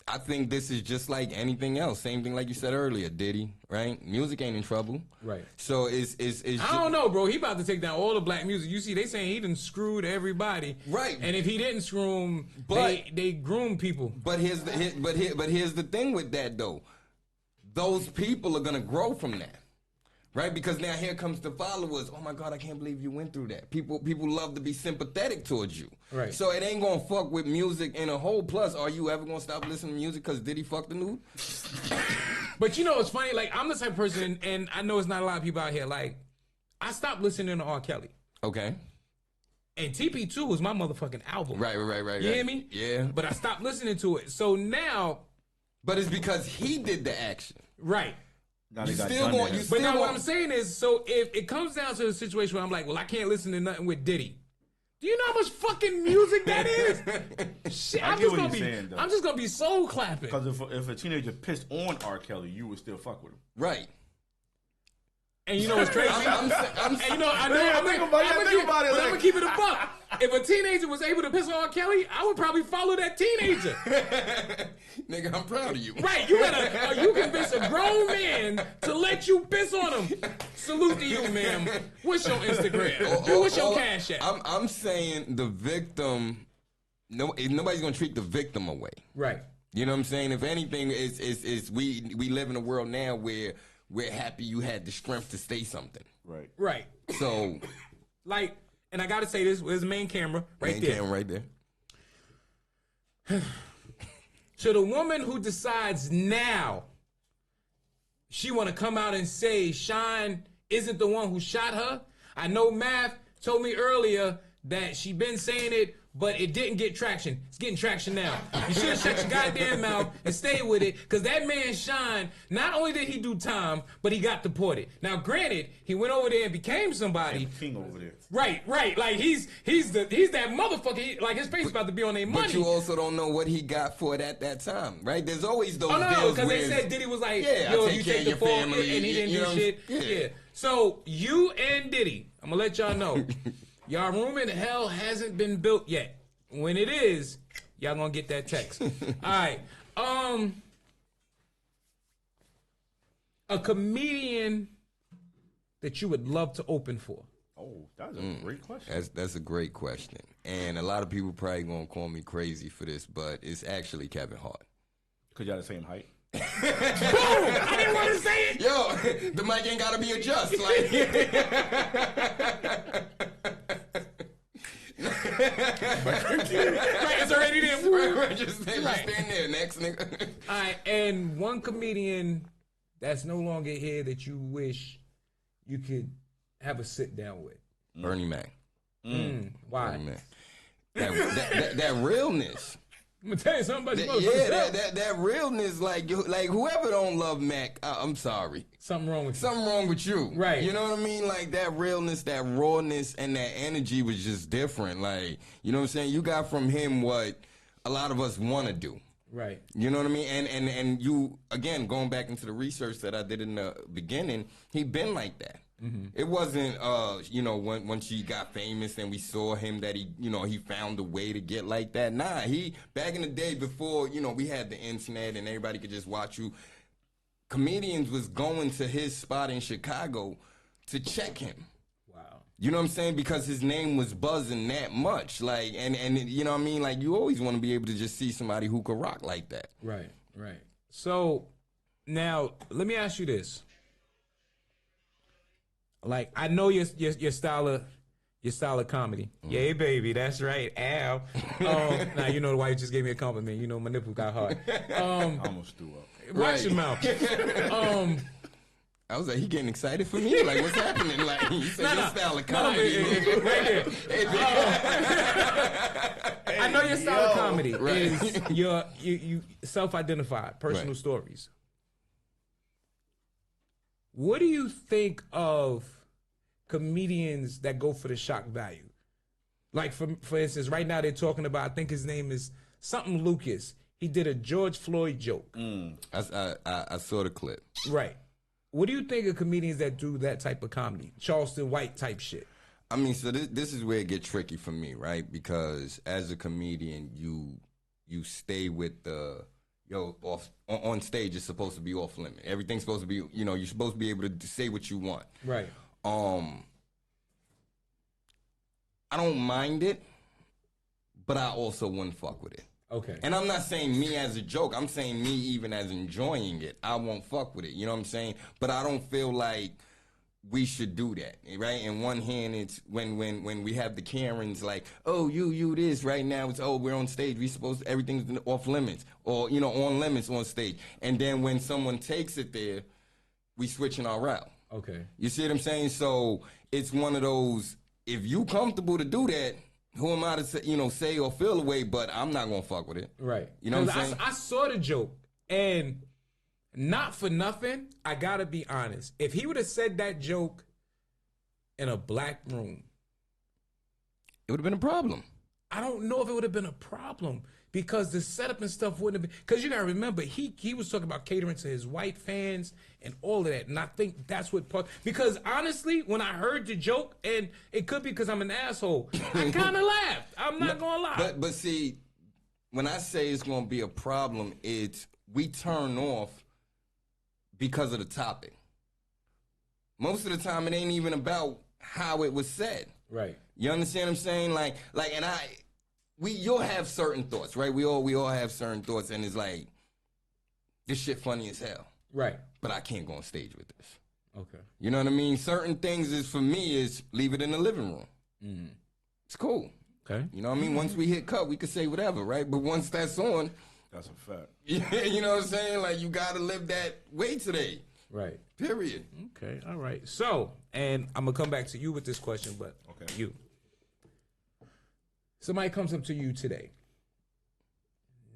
I think this is just like anything else. Same thing like you said earlier, Diddy, right? Music ain't in trouble. Right. So it's I don't know, bro. He about to take down all the black music. You see, they saying he done screwed everybody. Right. And if he didn't screw them, But- they groom people. But here's the thing with that though. those people are gonna grow from that. Right, because now here comes the followers. Oh my God, I can't believe you went through that. People love to be sympathetic towards you. Right. So it ain't gonna fuck with music in a whole. Plus, are you ever gonna stop listening to music because Diddy fucked the nude? But you know, it's funny. Like, I'm the type of person, and I know it's not a lot of people out here. Like, I stopped listening to R. Kelly. Okay. And TP2 was my motherfucking album. Right. You hear me? Yeah. But I stopped listening to it. So now. But it's because he did the action. Right. You still want. But now what I'm saying is, so if it comes down to a situation where I'm like, well, I can't listen to nothing with Diddy. Do you know how much fucking music that is? Shit, I'm just gonna be soul clapping. Because if a teenager pissed on R. Kelly, you would still fuck with him. Right. And you know what's crazy? I'm gonna keep it a buck. If a teenager was able to piss on R. Kelly, I would probably follow that teenager. Nigga, I'm proud of you. Right, you convince a grown man to let you piss on him. Salute to you, ma'am. What's your Instagram? What's your Cash App? I'm saying the victim. Nobody's gonna treat the victim away. Right. You know what I'm saying? If anything, we live in a world now where we're happy you had the strength to say something. Right. So, like, and I gotta say this was the main camera right there. To the woman who decides now she want to come out and say Shine isn't the one who shot her. I know Math told me earlier that she been saying it, but it didn't get traction. It's getting traction now. You should have shut your goddamn mouth and stayed with it, because that man Shine, not only did he do time, but he got deported. Now, granted, he went over there and became somebody. King over there. Right. Like he's that motherfucker. Like his face is about to be on their money. But you also don't know what he got for it at that time, right? There's always those deals. Oh no, because they said Diddy was like, yo, you take the fall, and he didn't do shit. Yeah. So you and Diddy, I'm gonna let y'all know. Y'all room in hell hasn't been built yet. When it is, y'all gonna get that text. All right. A comedian that you would love to open for. Oh, that's a great question. That's a great question. And a lot of people probably gonna call me crazy for this, but it's actually Kevin Hart. Because y'all the same height. Boom! I didn't want to say it. Yo, the mic ain't gotta be adjusted. Like, right, it's already there. Right, just stand there, next nigga. All right, and one comedian that's no longer here that you wish you could have a sit down with. Bernie Mac. Why? Bernie Mac. That realness. I'm gonna tell you something about you. That realness, like whoever don't love Mac, I'm sorry. Something wrong with you. Something wrong with you. Right. You know what I mean? Like that realness, that rawness, and that energy was just different. Like, you know what I'm saying? You got from him what a lot of us want to do. Right. You know what I mean? And you, again, going back into the research that I did in the beginning, he been like that. Mm-hmm. It wasn't, once he got famous and we saw him that he found a way to get like that. Nah, back in the day before, we had the internet and everybody could just watch you, comedians was going to his spot in Chicago to check him. Wow. You know what I'm saying? Because his name was buzzing that much. Like, and you know what I mean? Like, you always want to be able to just see somebody who could rock like that. Right. So, now, let me ask you this. Like, I know your style of comedy. Yeah, baby, that's right. Ow. Now you know why you just gave me a compliment. You know my nipple got hard. I almost threw up. Watch your mouth. I was like, he getting excited for me? Like, what's happening? Like, you said your style of comedy. Right there. I know your style of comedy is you self-identified, personal stories. What do you think of comedians that go for the shock value? Like, for instance, right now they're talking about, I think his name is something Lucas. He did a George Floyd joke. I saw the clip. Right. What do you think of comedians that do that type of comedy? Charleston White type shit. I mean, so this is where it gets tricky for me, right? Because as a comedian, you stay with the... on stage, it's supposed to be off limit. Everything's supposed to be, you're supposed to be able to say what you want. Right. I don't mind it, but I also wouldn't fuck with it. Okay. And I'm not saying me as a joke. I'm saying me even as enjoying it. I won't fuck with it. You know what I'm saying? But I don't feel like we should do that, right? In one hand, it's when we have the Karens like, oh, you this right now. It's, oh, we're on stage. We supposed to, everything's off limits or, you know, on limits on stage. And then when someone takes it there, we switching our route. Okay. You see what I'm saying? So it's one of those, if you comfortable to do that, who am I to say, you know, say or feel away, but I'm not going to fuck with it. Right. You know what I'm saying? I saw the joke, and not for nothing, I got to be honest. If he would have said that joke in a black room, it would have been a problem. I don't know if it would have been a problem because the setup and stuff wouldn't have been. Because you got to remember, he was talking about catering to his white fans and all of that. And I think that's what because honestly, when I heard the joke, and it could be because I'm an asshole, I kind of laughed. I'm not going to lie. But see, when I say it's going to be a problem, it's we turn off because of the topic. Most of the time, it ain't even about how it was said. Right. You understand what I'm saying? Like, and you'll have certain thoughts, right? We all have certain thoughts, and it's like, this shit funny as hell. Right. But I can't go on stage with this. Okay. You know what I mean? Certain things is, for me, is leave it in the living room. Mm. It's cool. Okay. You know what I mean? Once we hit cut, we can say whatever, right? But once that's on, that's a fact. Yeah, you know what I'm saying? Like, you got to live that way today. Right. Period. Okay. All right. So, and I'm going to come back to you with this question, but okay. You. Somebody comes up to you today.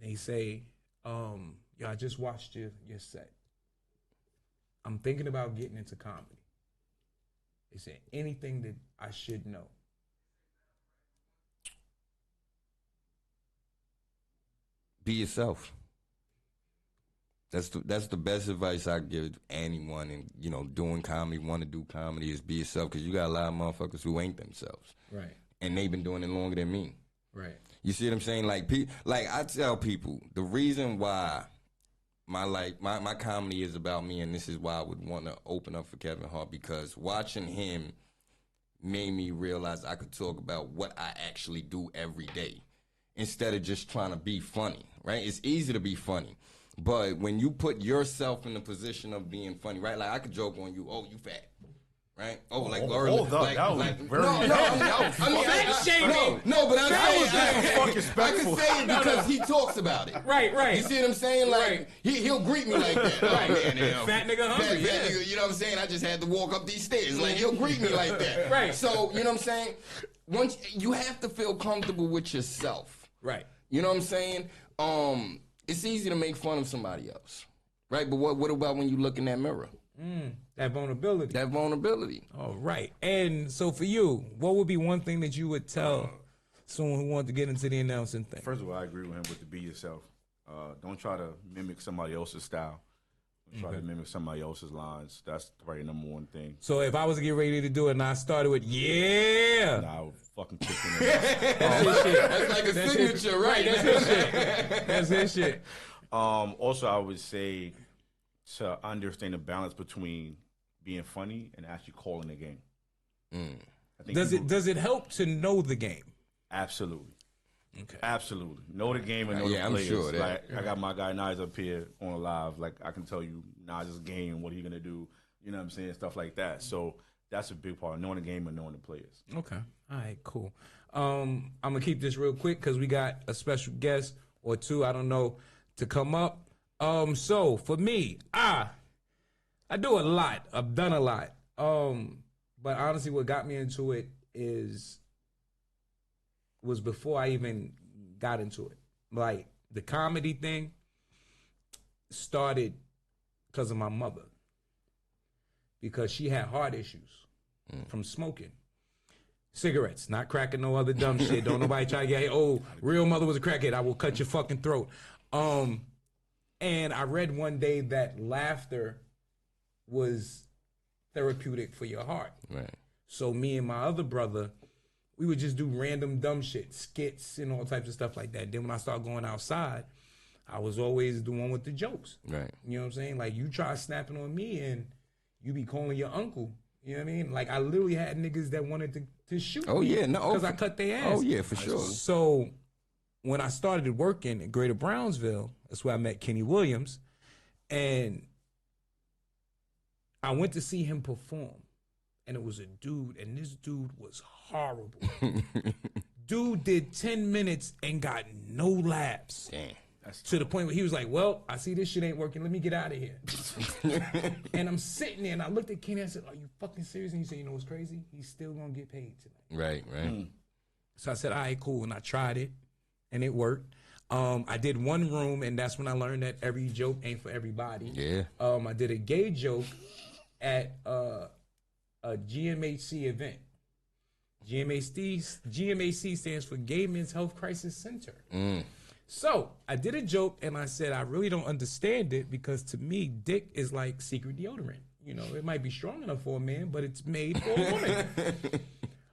They say, yo, I just watched your set. I'm thinking about getting into comedy. They say, anything that I should know? Be yourself. That's the best advice I give anyone, and you know, doing comedy, want to do comedy, is be yourself, because you got a lot of motherfuckers who ain't themselves, right? And they've been doing it longer than me, right? You see what I'm saying? Like I tell people, the reason why my comedy is about me, and this is why I would want to open up for Kevin Hart, because watching him made me realize I could talk about what I actually do every day instead of just trying to be funny, right? It's easy to be funny. But when you put yourself in the position of being funny, right? Like, I could joke on you, oh, you fat, right? Oh, like, hold up, that was very... No, but I'm saying, I can say it because he talks about it. Right. You see what I'm saying? Like, he'll greet me like that. Right. Oh, man, fat nigga hungry. Fat nigga, you know what I'm saying? I just had to walk up these stairs. Like, he'll greet me like that. Right. So, you know what I'm saying? Once you have to feel comfortable with yourself. Right. You know what I'm saying? It's easy to make fun of somebody else, right? But what about when you look in that mirror? That vulnerability. That vulnerability. All right. And so for you, what would be one thing that you would tell someone who wanted to get into the announcing thing? First of all, I agree with him with the be yourself. Don't try to mimic somebody else's style. Try to mimic somebody else's lines. That's probably the number one thing. So if I was to get ready to do it and I started with, yeah. Nah, I would fucking kick him. That's his shit. That's like a signature, right? That's his shit. That's his shit. Also, I would say to understand the balance between being funny and actually calling the game. I think Does it help to know the game? Absolutely. Okay. Absolutely. Know the game and know the players. I'm sure that. Like, I got my guy Nas up here on live. Like, I can tell you Nas' game, what he gonna do. You know what I'm saying? Stuff like that. So that's a big part, knowing the game and knowing the players. Okay. All right, cool. I'm gonna keep this real quick because we got a special guest or two, I don't know, to come up. So for me, I do a lot. I've done a lot. But honestly, what got me into it was before I even got into it. Like, the comedy thing started because of my mother. Because she had heart issues from smoking. Cigarettes, not cracking no other dumb shit. Don't nobody try to get, oh, real mother was a crackhead, I will cut your fucking throat. And I read one day that laughter was therapeutic for your heart. Right. So me and my other brother, we would just do random dumb shit, skits and all types of stuff like that. Then when I started going outside, I was always the one with the jokes. Right. You know what I'm saying? Like, you try snapping on me and you be calling your uncle. You know what I mean? Like, I literally had niggas that wanted to shoot me. Yeah, no. Because I cut their ass. Oh, yeah, for sure. So when I started working in Greater Brownsville, that's where I met Kenny Williams, and I went to see him perform, and it was a dude, and this dude was horrible. Dude did 10 minutes and got no laughs. Damn. To the point where he was like, well, I see this shit ain't working. Let me get out of here. And I'm sitting there, and I looked at Kenny, and I said, are you fucking serious? And he said, you know what's crazy? He's still going to get paid tonight. Right. So I said, all right, cool. And I tried it, and it worked. I did one room, and that's when I learned that every joke ain't for everybody. Yeah. I did a gay joke at a GMHC event. GMHC stands for Gay Men's Health Crisis Center. So I did a joke, and I said, I really don't understand it, because to me, dick is like secret deodorant. You know, it might be strong enough for a man, but it's made for a woman.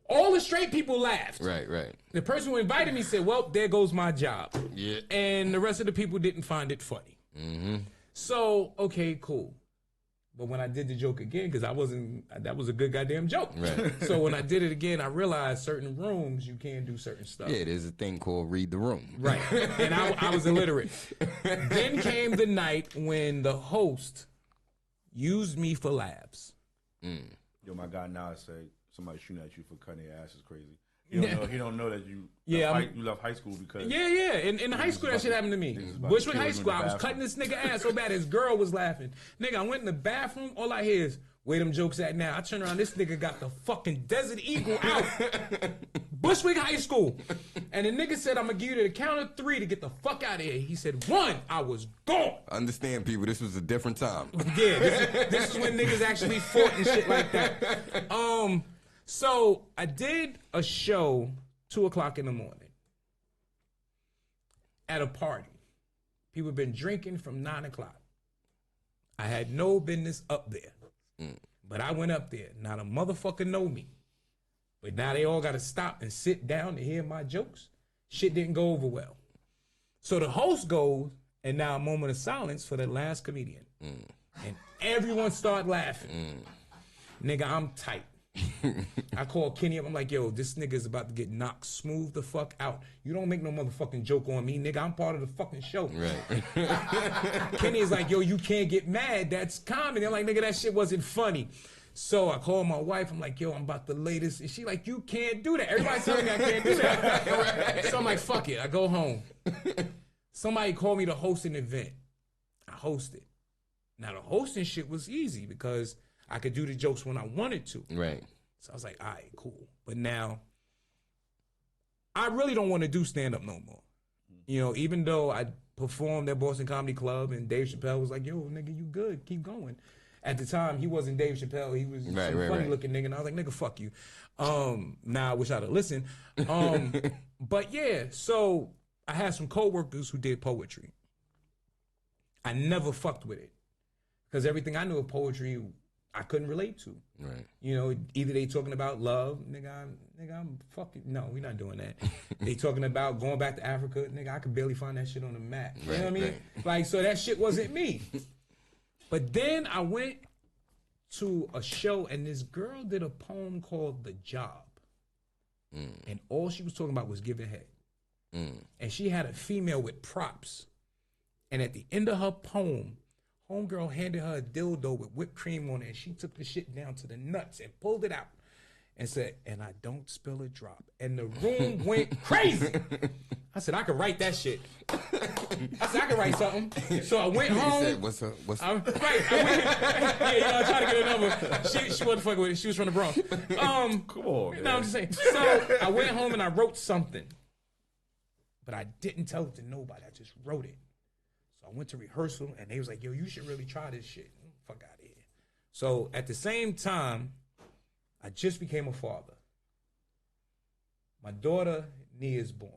All the straight people laughed. Right. The person who invited me said, well, there goes my job. Yeah. And the rest of the people didn't find it funny. So, okay, cool. But when I did the joke again, because that was a good goddamn joke. Right. So when I did it again, I realized certain rooms, you can't do certain stuff. Yeah, there's a thing called read the room. Right. And I was illiterate. Then came the night when the host used me for laughs. Yo, my guy now say somebody shooting at you for cutting your ass is crazy. He don't know that you left high school because Yeah. In high school, that shit happened to me. Bushwick High School, I was cutting this nigga ass so bad his girl was laughing. Nigga, I went in the bathroom, all I hear is, where them jokes at now? I turn around, this nigga got the fucking Desert Eagle out. Bushwick High School. And the nigga said, I'm gonna give you the count of 3 to get the fuck out of here. He said, 1, I was gone. Understand, people, this was a different time. Yeah, this is when niggas actually fought and shit like that. So I did a show 2:00 in the morning at a party. People have been drinking from 9:00. I had no business up there, but I went up there. Not a motherfucker know me, but now they all got to stop and sit down to hear my jokes. Shit didn't go over well. So the host goes, and now a moment of silence for the last comedian, and everyone start laughing. Nigga, I'm tight. I called Kenny up. I'm like, yo, this nigga is about to get knocked smooth the fuck out. You don't make no motherfucking joke on me, nigga. I'm part of the fucking show. Right. Kenny is like, yo, you can't get mad. That's comedy. I'm like, nigga, that shit wasn't funny. So I called my wife. I'm like, yo, I'm about to lay this. And she like, you can't do that. Everybody's telling me I can't do that. Right. So I'm like, fuck it. I go home. Somebody called me to host an event. I hosted. Now the hosting shit was easy because I could do the jokes when I wanted to. Right. So I was like, all right, cool. But now, I really don't want to do stand-up no more. You know, even though I performed at Boston Comedy Club and Dave Chappelle was like, yo, nigga, you good. Keep going. At the time, he wasn't Dave Chappelle. He was some funny-looking nigga. And I was like, nigga, fuck you. Now I wish I'd have listened. But yeah, so I had some coworkers who did poetry. I never fucked with it. Because everything I knew of poetry, I couldn't relate to. Right. You know, either they talking about love, nigga, I'm fucking, no, we're not doing that. They talking about going back to Africa, nigga, I could barely find that shit on the map. You know what I mean? Right. Like, so that shit wasn't me. But then I went to a show and this girl did a poem called The Job. And all she was talking about was giving head. And she had a female with props. And at the end of her poem, homegirl handed her a dildo with whipped cream on it, and she took the shit down to the nuts and pulled it out and said, and I don't spill a drop. And the room went crazy. I said, I could write that shit. I said, I could write something. So I went home. Said, what's her? I went, I tried to get her number. She wasn't fucking with it. She was from the Bronx. Come on, man. No, I'm just saying. So I went home and I wrote something. But I didn't tell it to nobody. I just wrote it. So I went to rehearsal, and they was like, yo, you should really try this shit. Fuck out of here. So at the same time, I just became a father. My daughter, Nia, is born.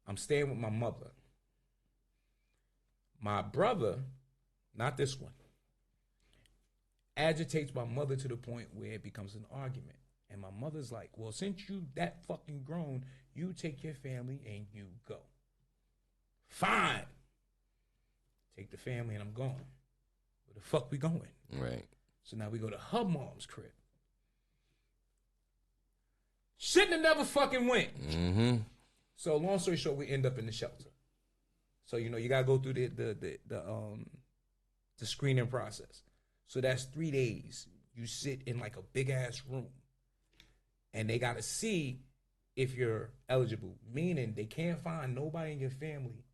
I'm staying with my mother. My brother, not this one, agitates my mother to the point where it becomes an argument. And my mother's like, well, since you that fucking grown, you take your family and you go. Fine. Take the family and I'm gone. Where the fuck we going? Right. So now we go to her mom's crib. Shouldn't have never fucking went. So long story short, we end up in the shelter. So you gotta go through the screening process. So that's 3 days. You sit in like a big ass room, and they gotta see if you're eligible. Meaning they can't find nobody in your family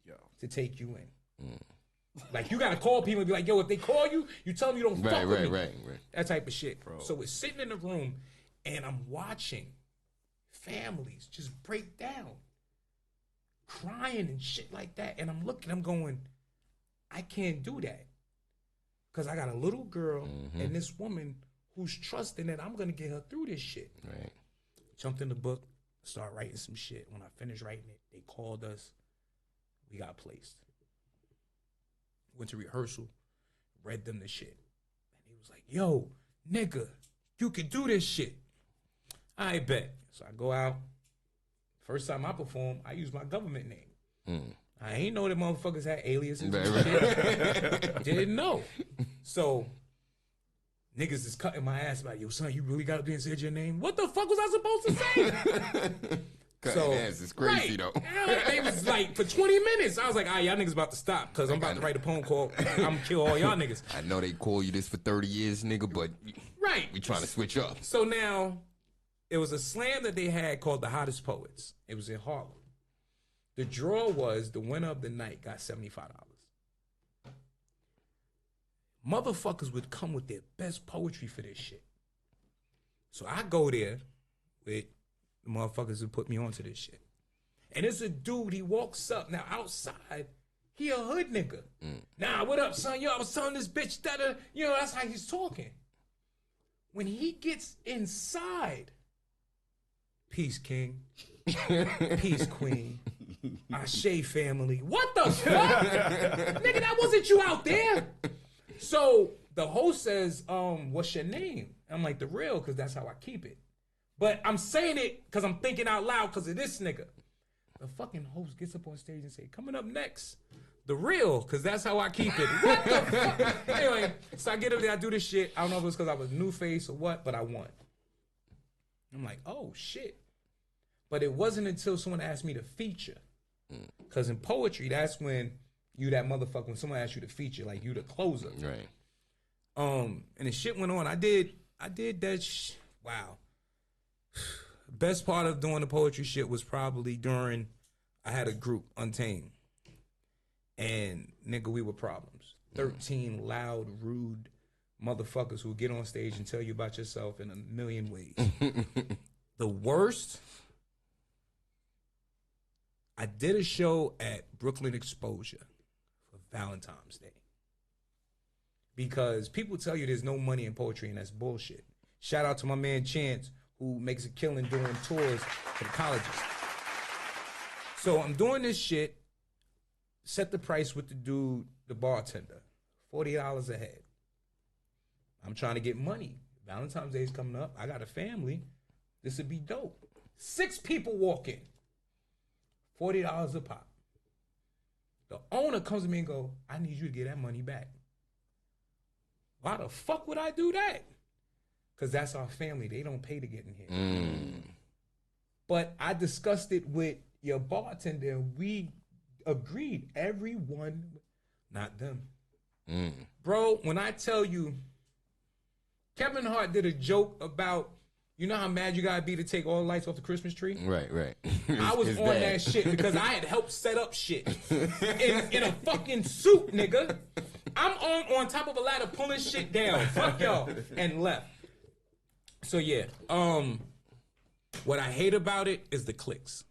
to take you in. Like you gotta call people and be like, yo, if they call you, you tell them you don't fuck with me. Right. That type of shit. Bro. So we're sitting in the room, and I'm watching families just break down, crying and shit like that. And I'm going, I can't do that. Because I got a little girl and this woman who's trusting that I'm going to get her through this shit. Right. Jumped in the book, started writing some shit. When I finished writing it, they called us. We got placed. Went to rehearsal, read them the shit. And he was like, yo, nigga, you can do this shit. I bet. So I go out. First time I perform, I use my government name. I ain't know that motherfuckers had aliases and shit. Didn't know. So niggas is cutting my ass about, yo, son, you really got up there and said your name? What the fuck was I supposed to say? Cutting ass is crazy, though. It was like, for 20 minutes, I was like, y'all niggas about to stop, because I'm about to write a poem called I'm going to kill all y'all niggas. I know they call you this for 30 years, nigga, but we trying to switch up. So now, it was a slam that they had called The Hottest Poets. It was in Harlem. The draw was the winner of the night got $75. Motherfuckers would come with their best poetry for this shit. So I go there with the motherfuckers who put me onto this shit. And it's a dude, he walks up. Now outside, he a hood nigga. Nah, what up, son? Yo, I was telling this bitch that, that's how he's talking. When he gets inside, peace, king. Peace, queen. Ashe, family. What the fuck? Nigga, that wasn't you out there. So the host says, what's your name? I'm like, The Real, because that's how I keep it. But I'm saying it because I'm thinking out loud because of this nigga. The fucking host gets up on stage and say, coming up next, The Real, because that's how I keep it. What the fuck? Anyway, so I get up there, I do this shit. I don't know if it was because I was new face or what, but I won. I'm like, oh, shit. But it wasn't until someone asked me to feature. Because in poetry, that's when you that motherfucker, when someone asks you to feature, like you the closer. Right. And the shit went on. I did that wow. Best part of doing the poetry shit was probably during, I had a group, Untamed. And nigga, we were problems. 13 loud, rude motherfuckers who get on stage and tell you about yourself in a million ways. The worst, I did a show at Brooklyn Exposure for Valentine's Day. Because people tell you there's no money in poetry, and that's bullshit. Shout out to my man Chance, who makes a killing doing tours for the colleges. So I'm doing this shit, set the price with the dude, the bartender, $40 a head. I'm trying to get money. Valentine's Day is coming up. I got a family. This would be dope. 6 people walk in. $40 a pop. The owner comes to me and go, I need you to get that money back. Why the fuck would I do that? Because that's our family. They don't pay to get in here. But I discussed it with your bartender. We agreed. Everyone, not them. Bro, when I tell you, Kevin Hart did a joke about, you know how mad you gotta be to take all the lights off the Christmas tree? Right. I was on that shit because I had helped set up shit in a fucking suit, nigga. I'm on top of a ladder pulling shit down. Fuck y'all. And left. So yeah, what I hate about it is the clicks.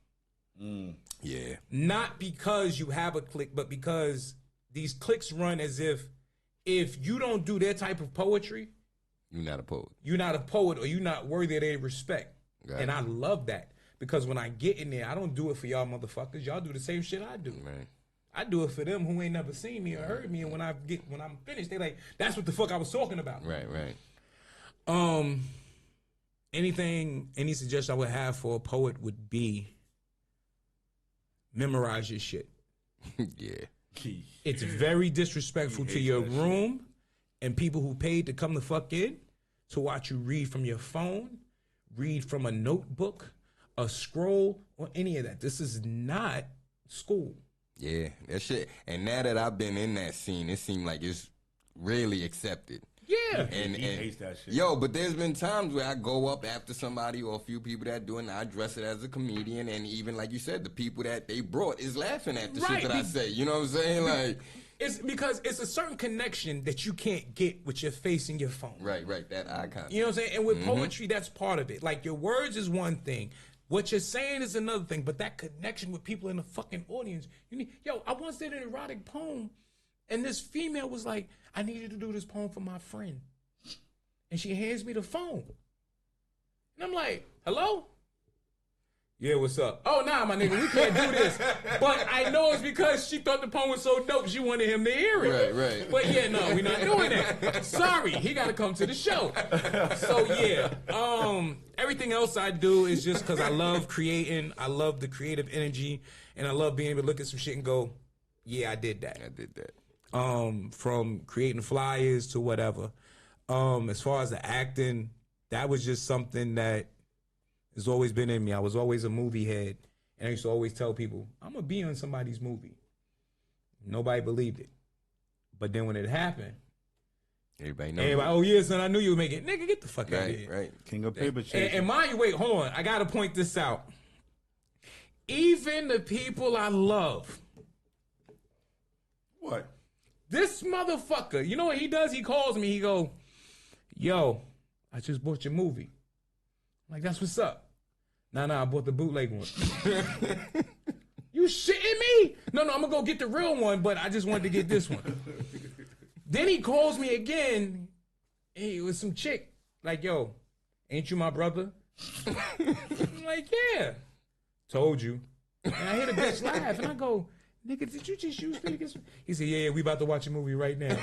Yeah. Not because you have a click, but because these clicks run as if you don't do their type of poetry, you're not a poet. You're not a poet, or you're not worthy of their respect. And I love that. Because when I get in there, I don't do it for y'all motherfuckers. Y'all do the same shit I do. Right. I do it for them who ain't never seen me or heard me. And when I'm finished, they like, that's what the fuck I was talking about. Right. Any suggestion I would have for a poet would be memorize your shit. Yeah. It's very disrespectful to your room and people who paid to come the fuck in to watch you read from your phone, read from a notebook, a scroll or any of that. This is not school. Yeah, that shit. And now that I've been in that scene, it seemed like it's really accepted. Yeah. And he hates that shit. Yo, but there's been times where I go up after somebody or a few people that do it, and I address it as a comedian, and even like you said, the people that they brought is laughing at the shit that I say. You know what I'm saying? Like, it's because it's a certain connection that you can't get with your face and your phone. Right, that eye contact. You know what I'm saying? And with poetry, that's part of it. Like, your words is one thing. What you're saying is another thing, but that connection with people in the fucking audience, you need. Yo, I once did an erotic poem, and this female was like, I need you to do this poem for my friend. And she hands me the phone. And I'm like, hello? Yeah, what's up? Oh, nah, my nigga, we can't do this. But I know it's because she thought the poem was so dope, she wanted him to hear it. Right. But yeah, no, we're not doing that. Sorry, he got to come to the show. So yeah, everything else I do is just because I love creating. I love the creative energy, and I love being able to look at some shit and go, yeah, I did that. From creating flyers to whatever. As far as the acting, that was just something that has always been in me. I was always a movie head, and I used to always tell people, I'm gonna be on somebody's movie. Nobody believed it, but then when it happened, everybody knows. Oh yeah, son, I knew you would make it. Nigga, get the fuck out of here. Right. King of paper chase. And mind you, wait, hold on. I gotta point this out. Even the people I love. What? This motherfucker, you know what he does? He calls me, he go, yo, I just bought your movie. I'm like, that's what's up. Nah, I bought the bootleg one. You shitting me? No, I'm gonna go get the real one, but I just wanted to get this one. Then he calls me again. Hey, it was some chick. Like, yo, ain't you my brother? I'm like, yeah. Told you. And I hear the bitch laugh, and I go, nigga, did you just use me to get some? He said, yeah, we about to watch a movie right now.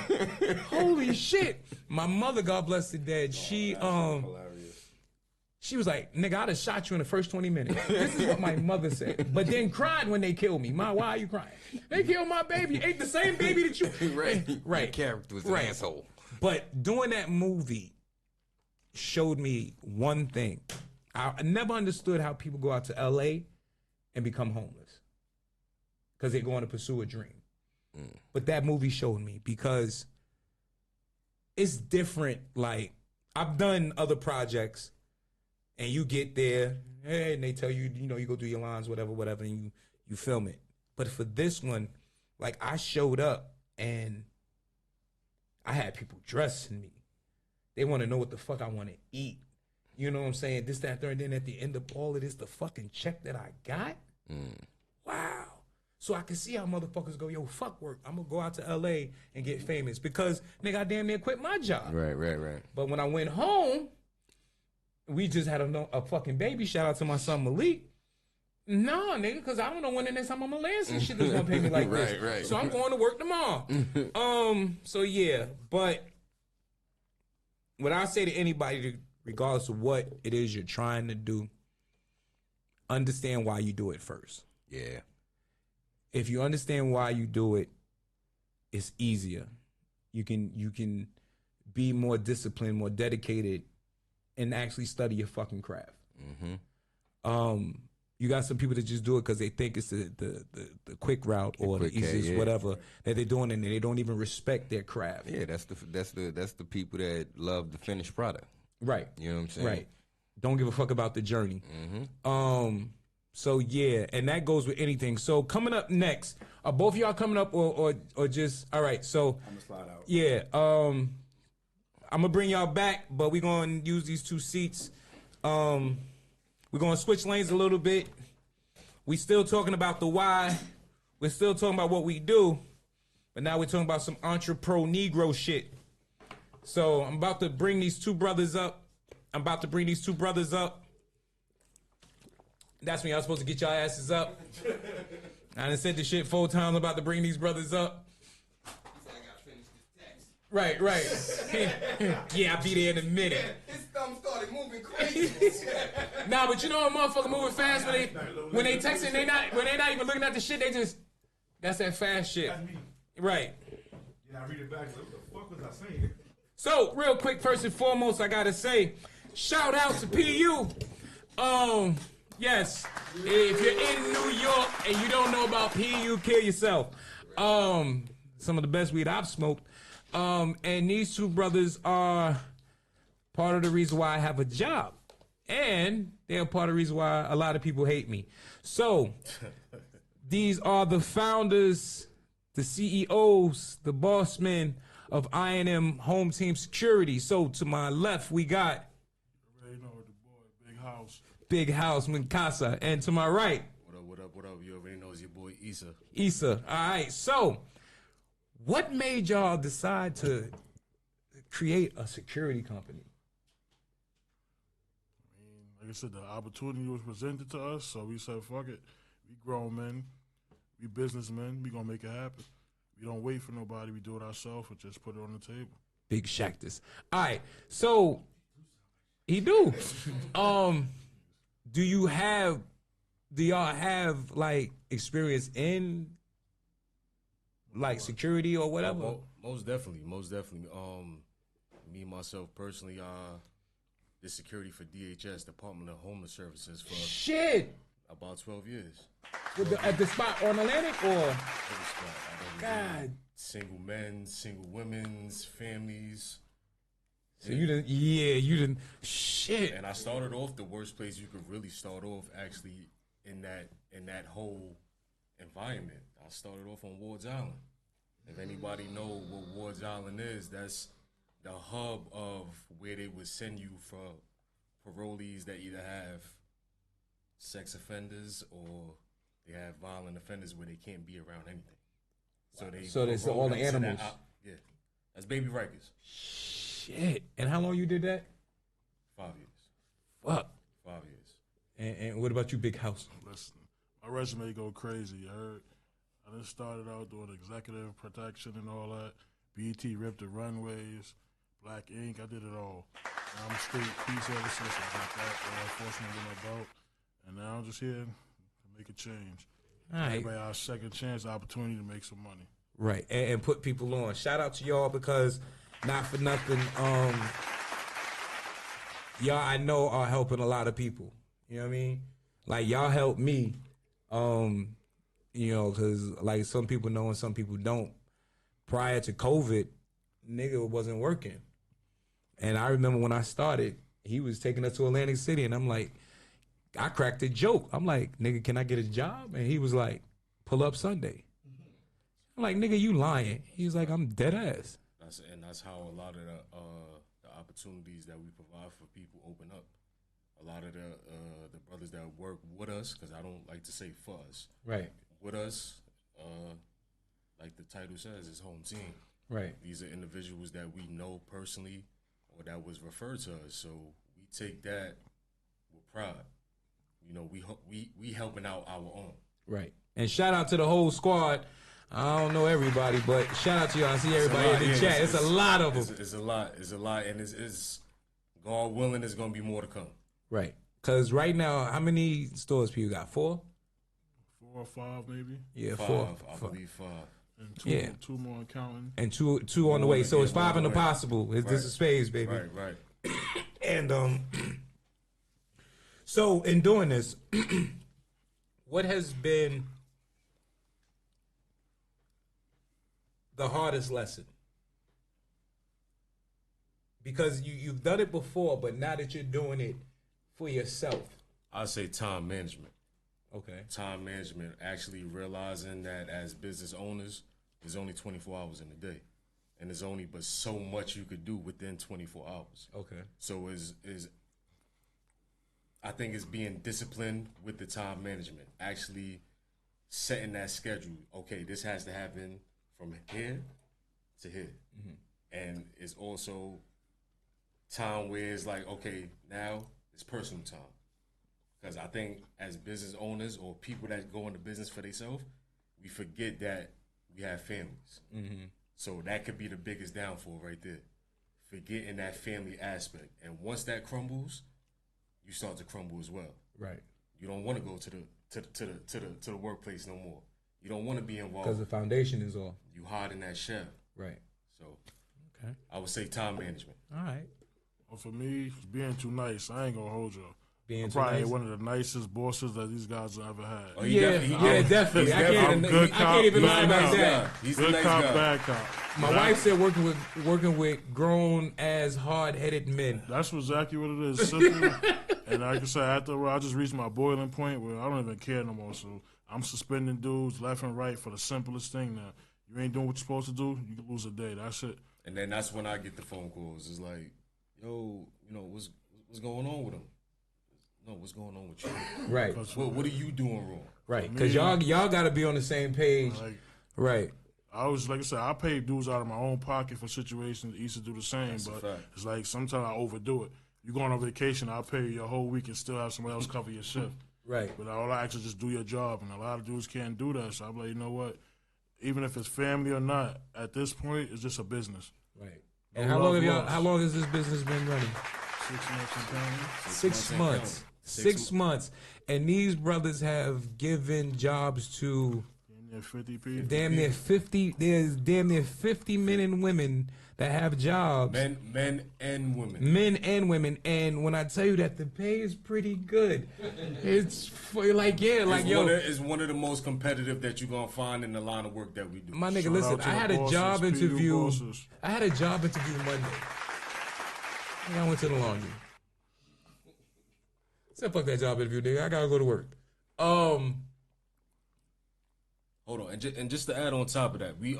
Holy shit. My mother, God bless the dead, she was like, nigga, I'd have shot you in the first 20 minutes. This is what my mother said. But then cried when they killed me. Ma, why are you crying? They killed my baby. Ate the same baby that you... Right. Right. The character was an asshole. But doing that movie showed me one thing. I never understood how people go out to L.A. and become homeless. Because they're going to pursue a dream. But that movie showed me, because it's different. Like, I've done other projects, and you get there, and they tell you, you go do your lines, whatever, and you film it. But for this one, like, I showed up, and I had people dressing me. They want to know what the fuck I want to eat. You know what I'm saying? This, that, third, and then at the end of all of this, the fucking check that I got? Wow. So I can see how motherfuckers go, yo, fuck work. I'm going to go out to L.A. and get famous, because, nigga, I damn near quit my job. Right. But when I went home, we just had a fucking baby. Shout out to my son Malik. No, nigga, because I don't know when the next time I'm going to land some shit that's going to pay me like this. Right. So I'm going to work tomorrow. So yeah, but what I say to anybody, regardless of what it is you're trying to do, understand why you do it first. Yeah. If you understand why you do it, it's easier. You can be more disciplined, more dedicated, and actually study your fucking craft. You got some people that just do it because they think it's the quick route or the easiest whatever that they're doing, and they don't even respect their craft. Yeah, that's the people that love the finished product. Right. You know what I'm saying? Right. Don't give a fuck about the journey. So yeah, and that goes with anything. So coming up next, are both of y'all coming up or just all right? So I'm gonna slide out. Yeah, I'm gonna bring y'all back, but we're gonna use these two seats. We're gonna switch lanes a little bit. We still talking about the why. We're still talking about what we do, but now we're talking about some entrepreneur Negro shit. So I'm about to bring these two brothers up. That's when y'all supposed to get y'all asses up. I done said this shit 4 times. I'm about to bring these brothers up. He said, I gotta finish this text. Right. Yeah, I'll be there in a minute. His thumb started moving crazy. Nah, but you know a motherfucker moving fast when they texting, when they not even looking at the shit, they just, that's that fast shit. That's me. Right. Yeah, I read it back. What the fuck was I saying? So, real quick, first and foremost, I gotta say, shout out to PU. Yes. If you're in New York and you don't know about PU, kill yourself. Some of the best weed I've smoked. And these two brothers are part of the reason why I have a job. And they're part of the reason why a lot of people hate me. So, these are the founders, the CEOs, the boss men of I&M Home Team Security. So, to my left, we got already know the boy, Big House Mikasa. And to my right, What up? You already know it's your boy Issa. Issa. All right. So, what made y'all decide to create a security company? Like I said, the opportunity was presented to us, so we said, fuck it. We grown men, we businessmen, we gonna make it happen. We don't wait for nobody, we do it ourselves and just put it on the table. Big Shactus. All right. So, he do. Do y'all have like experience in like security or whatever? Most definitely. Me myself personally, did security for DHS, Department of Homeless Services, for Shit. about 12 years. At the spot on Atlantic or? Every spot. I done God. single men, single women's, families. So you didn't. Shit. And I started off the worst place you could really start off, actually, in that whole environment. I started off on Ward's Island. If anybody know what Ward's Island is, that's the hub of where they would send you for parolees that either have sex offenders or they have violent offenders where they can't be around anything. So they all the animals. Yeah, that's baby Rikers. Shit. And how long you did that? 5 years. Fuck. 5 years. And what about you, Big House? Listen, my resume go crazy, you heard? I just started out doing executive protection and all that. BT ripped the runways, Black Ink, I did it all. Now I'm a state peace officer, so I got that, enforcement in my belt. And now I'm just here to make a change. All right. Everybody our second chance, opportunity to make some money. Right. And put people on. Shout out to y'all because not for nothing, y'all I know are helping a lot of people. You know what I mean? Like y'all help me, you know, because like some people know and some people don't. Prior to COVID, nigga wasn't working. And I remember when I started, he was taking us to Atlantic City, and I'm like, I cracked a joke. I'm like, nigga, can I get a job? And he was like, pull up Sunday. I'm like, nigga, you lying. He was like, I'm dead ass. That's how a lot of the opportunities that we provide for people open up. A lot of the brothers that work with us, because I don't like to say for us. Right. With us, like the title says, is home team. Right. These are individuals that we know personally or that was referred to us. So we take that with pride. You know, we helping out our own. Right. And shout out to the whole squad. I don't know everybody, but shout out to y'all. I see everybody in the chat. It's a lot of them. It's a lot. And it's God willing, there's going to be more to come. Right. Because right now, how many stores people got? 4? 4 or 5 maybe. Yeah, 5, 4. I believe 5. And two more counting. And two on the way. So it's 5 in the possible. This is spades, baby. Right. And so in doing this, what has been the hardest lesson? Because you've done it before, but now that you're doing it for yourself. I say time management. Okay. Time management, actually realizing that as business owners, there's only 24 hours in a day. And there's only but so much you could do within 24 hours. Okay. So I think it's being disciplined with the time management. Actually setting that schedule. Okay, this has to happen from here to here. Mm-hmm. And it's also time where it's like, okay, now it's personal time. Because I think as business owners or people that go into business for themselves, we forget that we have families. Mm-hmm. So that could be the biggest downfall right there. Forgetting that family aspect. And once that crumbles, you start to crumble as well. Right. You don't want to go to the workplace no more. You don't want to be involved. Because the foundation is off. You hide in that shell. Right. So okay. I would say time management. All right. Well, for me, being too nice, I ain't gonna hold y'all. being probably too nice. one of the nicest bosses that these guys have ever had. Oh, he Yeah, definitely. I I'm good can't even lie cop, about bad that. cop. He's a Good nice cop, guy. bad cop. My wife said working with grown ass hard headed men. That's exactly what it is. Simple. And like I said, after a while, I just reached my boiling point where I don't even care no more. So I'm suspending dudes left and right for the simplest thing now. You ain't doing what you're supposed to do, you can lose a day. That's it. And then that's when I get the phone calls. It's like, yo, what's going on with him? No, what's going on with you? Right. What are you doing wrong? Right. Because y'all got to be on the same page. Right. I was, like I said, I pay dudes out of my own pocket for situations. He used to do the same, That's a but fact. it's like sometimes I overdo it. You going on vacation, I'll pay you your whole week and still have somebody else cover your shift. Right. But all I ask is just do your job, and a lot of dudes can't do that. So I'm like, you know what? Even if it's family or not, at this point, it's just a business. Right. And how long has this business been running? 6 months and counting. 6 months. 6 months. And these brothers have given jobs to Damn near 50 people. damn near 50. There's damn near 50 men and women that have jobs. Men and women. Men and women. And when I tell you that the pay is pretty good, it's It's one of the most competitive that you're gonna find in the line of work that we do. My nigga, Shout listen, out to I the had a bosses, job PU interview. bosses. I had a job interview Monday. And I went to the laundry. Said fuck that job interview, nigga. I gotta go to work. Hold on, and just to add on top of that, we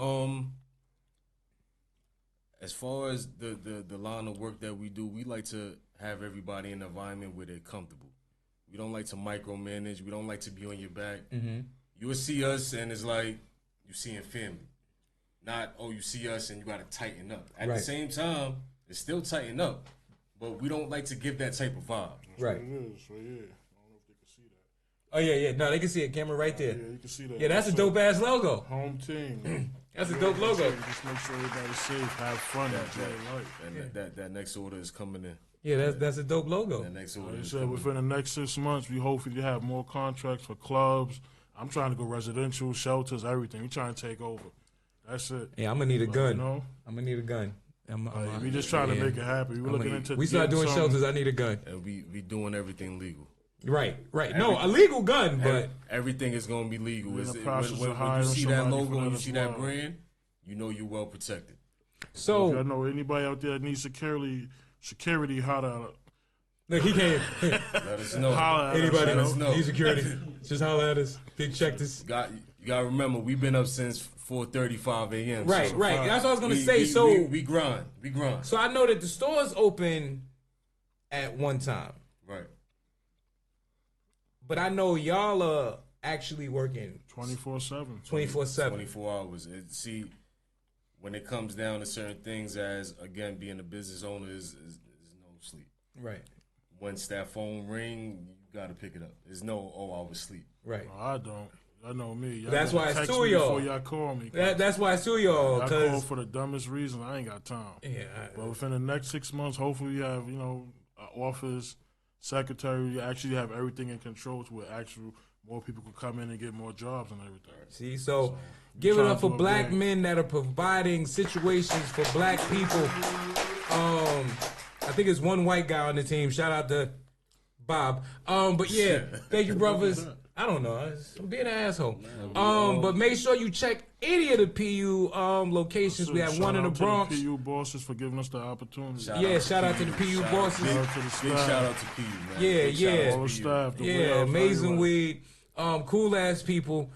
as far as the line of work that we do, we like to have everybody in an environment where they're comfortable. We don't like to micromanage. We don't like to be on your back. Mm-hmm. You will see us, and it's like you seeing family. Not, you see us, and you got to tighten up. At the same time, it's still tighten up, but we don't like to give that type of vibe. Right. It is, so yeah. I don't know if they can see that. Oh, yeah. No, they can see it. Camera right there. Yeah, you can see that. Yeah, that's a dope-ass logo. Home team. That's a dope logo. Just make sure everybody's safe, have fun, enjoy life. And that next order is coming in. Yeah, that's a dope logo. That next order Like I is said, coming within the next 6 months, we hopefully have more contracts for clubs. I'm trying to go residential, shelters, everything. We trying to take over. That's it. Yeah, I'm gonna need a gun. You know? I'm gonna need a gun. We just trying to make it happen. We looking into. We start doing shelters. I need a gun. And we doing everything legal. Right. No, a legal gun, but everything is going to be legal. We're in the When process of you hiring see that somebody logo for and you that see as that well. brand, you know you're well protected. so If y'all know anybody out there that needs security, how to look, he can't. Let us know. holler at Anybody Let us know. need security? Just holler at us. Big check this. You got to remember, we've been up since 4:35 a.m. Right. so That's what I was gonna say. we grind. So I know that the stores open at one time, Right. but I know y'all are actually working 24/7. 24/7. 24 hours. See, when it comes down to certain things, as again being a business owner is no sleep. Right. Once that phone ring, you got to pick it up. There's no I was asleep. Right. No, I don't. I know me. Y'all That's gotta why it's text two me of y'all. before y'all call me. That's why it's to y'all. I call Cause for the dumbest reason. I ain't got time. yeah, But within the next 6 months, hopefully we have, an office, secretary, you actually have everything in control to where more people can come in and get more jobs and everything. see, so give it trying up for to black avoid- men that are providing situations for black people. I think it's one white guy on the team. Shout out to Bob. But yeah, thank you, brothers. I don't know. I'm being an asshole. But make sure you check any of the PU locations. We have Shout one in the out to Bronx. PU bosses for giving us the opportunity. Shout out to the PU bosses. Shout out to the Big staff. shout out to PU, man. Yeah, Big shout yeah. out to All the PU. staff. The Yeah, warehouse, amazing everybody. weed. Cool ass people.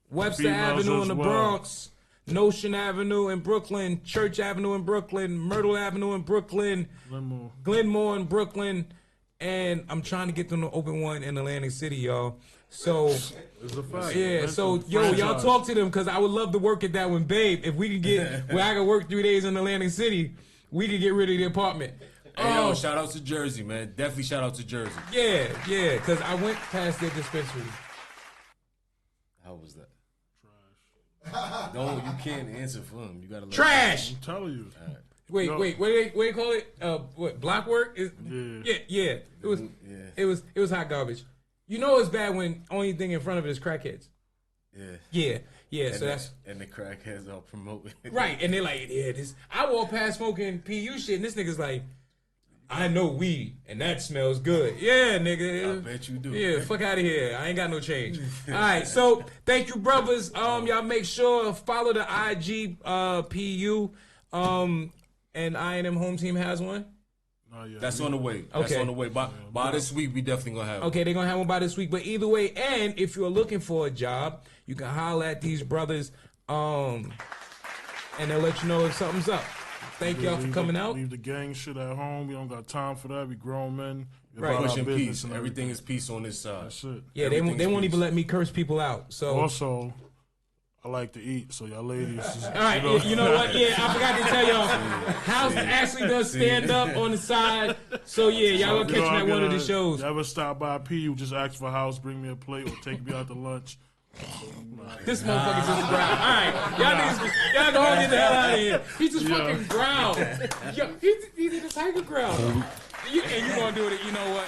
Webster Females Avenue as in the well. Bronx. Notion Avenue in Brooklyn. Church Avenue in Brooklyn. Myrtle Avenue in Brooklyn. Limo. Glenmore in Brooklyn. And I'm trying to get them to open one in Atlantic City, y'all. So, It's a fact. yeah, That's so, a y'all franchise. talk to them because I would love to work at that one. Babe, if we could get where I could work 3 days in Atlantic City, we could get rid of the apartment. Hey, yo, shout out to Jersey, man. Definitely shout out to Jersey. Yeah, because I went past their dispensary. How was that? Trash. No, you can't answer for him. You gotta let Trash! I'm telling you. Wait, Yo. what do they call it? What, block work? Yeah. It was hot garbage. You know it's bad when only thing in front of it is crackheads. Yeah. Yeah. And So that's and the crackheads are promoting. right. And they're like, yeah, this. I walk past smoking PU shit, and this nigga's like, I know weed, and that smells good. Yeah, nigga. I bet you do. Yeah, fuck out of here. I ain't got no change. All right, so thank you, brothers. Y'all make sure follow the IG PU. And I&M Home Team has one. That's on the way. That's Okay. on the way. By this week, we definitely gonna have. Okay, they're gonna have one by this week. But either way, and if you're looking for a job, you can holler at these brothers, and they'll let you know if something's up. Thank y'all for coming out. Leave the gang shit at home. We don't got time for that. We grown men. We Right. about our Pushing business peace. and Everything is peace on this side. That's it. Yeah, they won't Everything's even peace. let me curse people out. So Also, I like to eat, so y'all ladies. Just, all right, you know what? Yeah, I forgot to tell y'all. House actually does stand up on the side. So yeah, y'all gonna catch me at one of the shows. You ever stop by PU, just ask for House, bring me a plate, or take me out to lunch. This motherfucker just growled. All right, y'all niggas, y'all go get the hell out of here. He just fucking growled. Yo, he's in the tiger growl. And you gonna do it? You know what?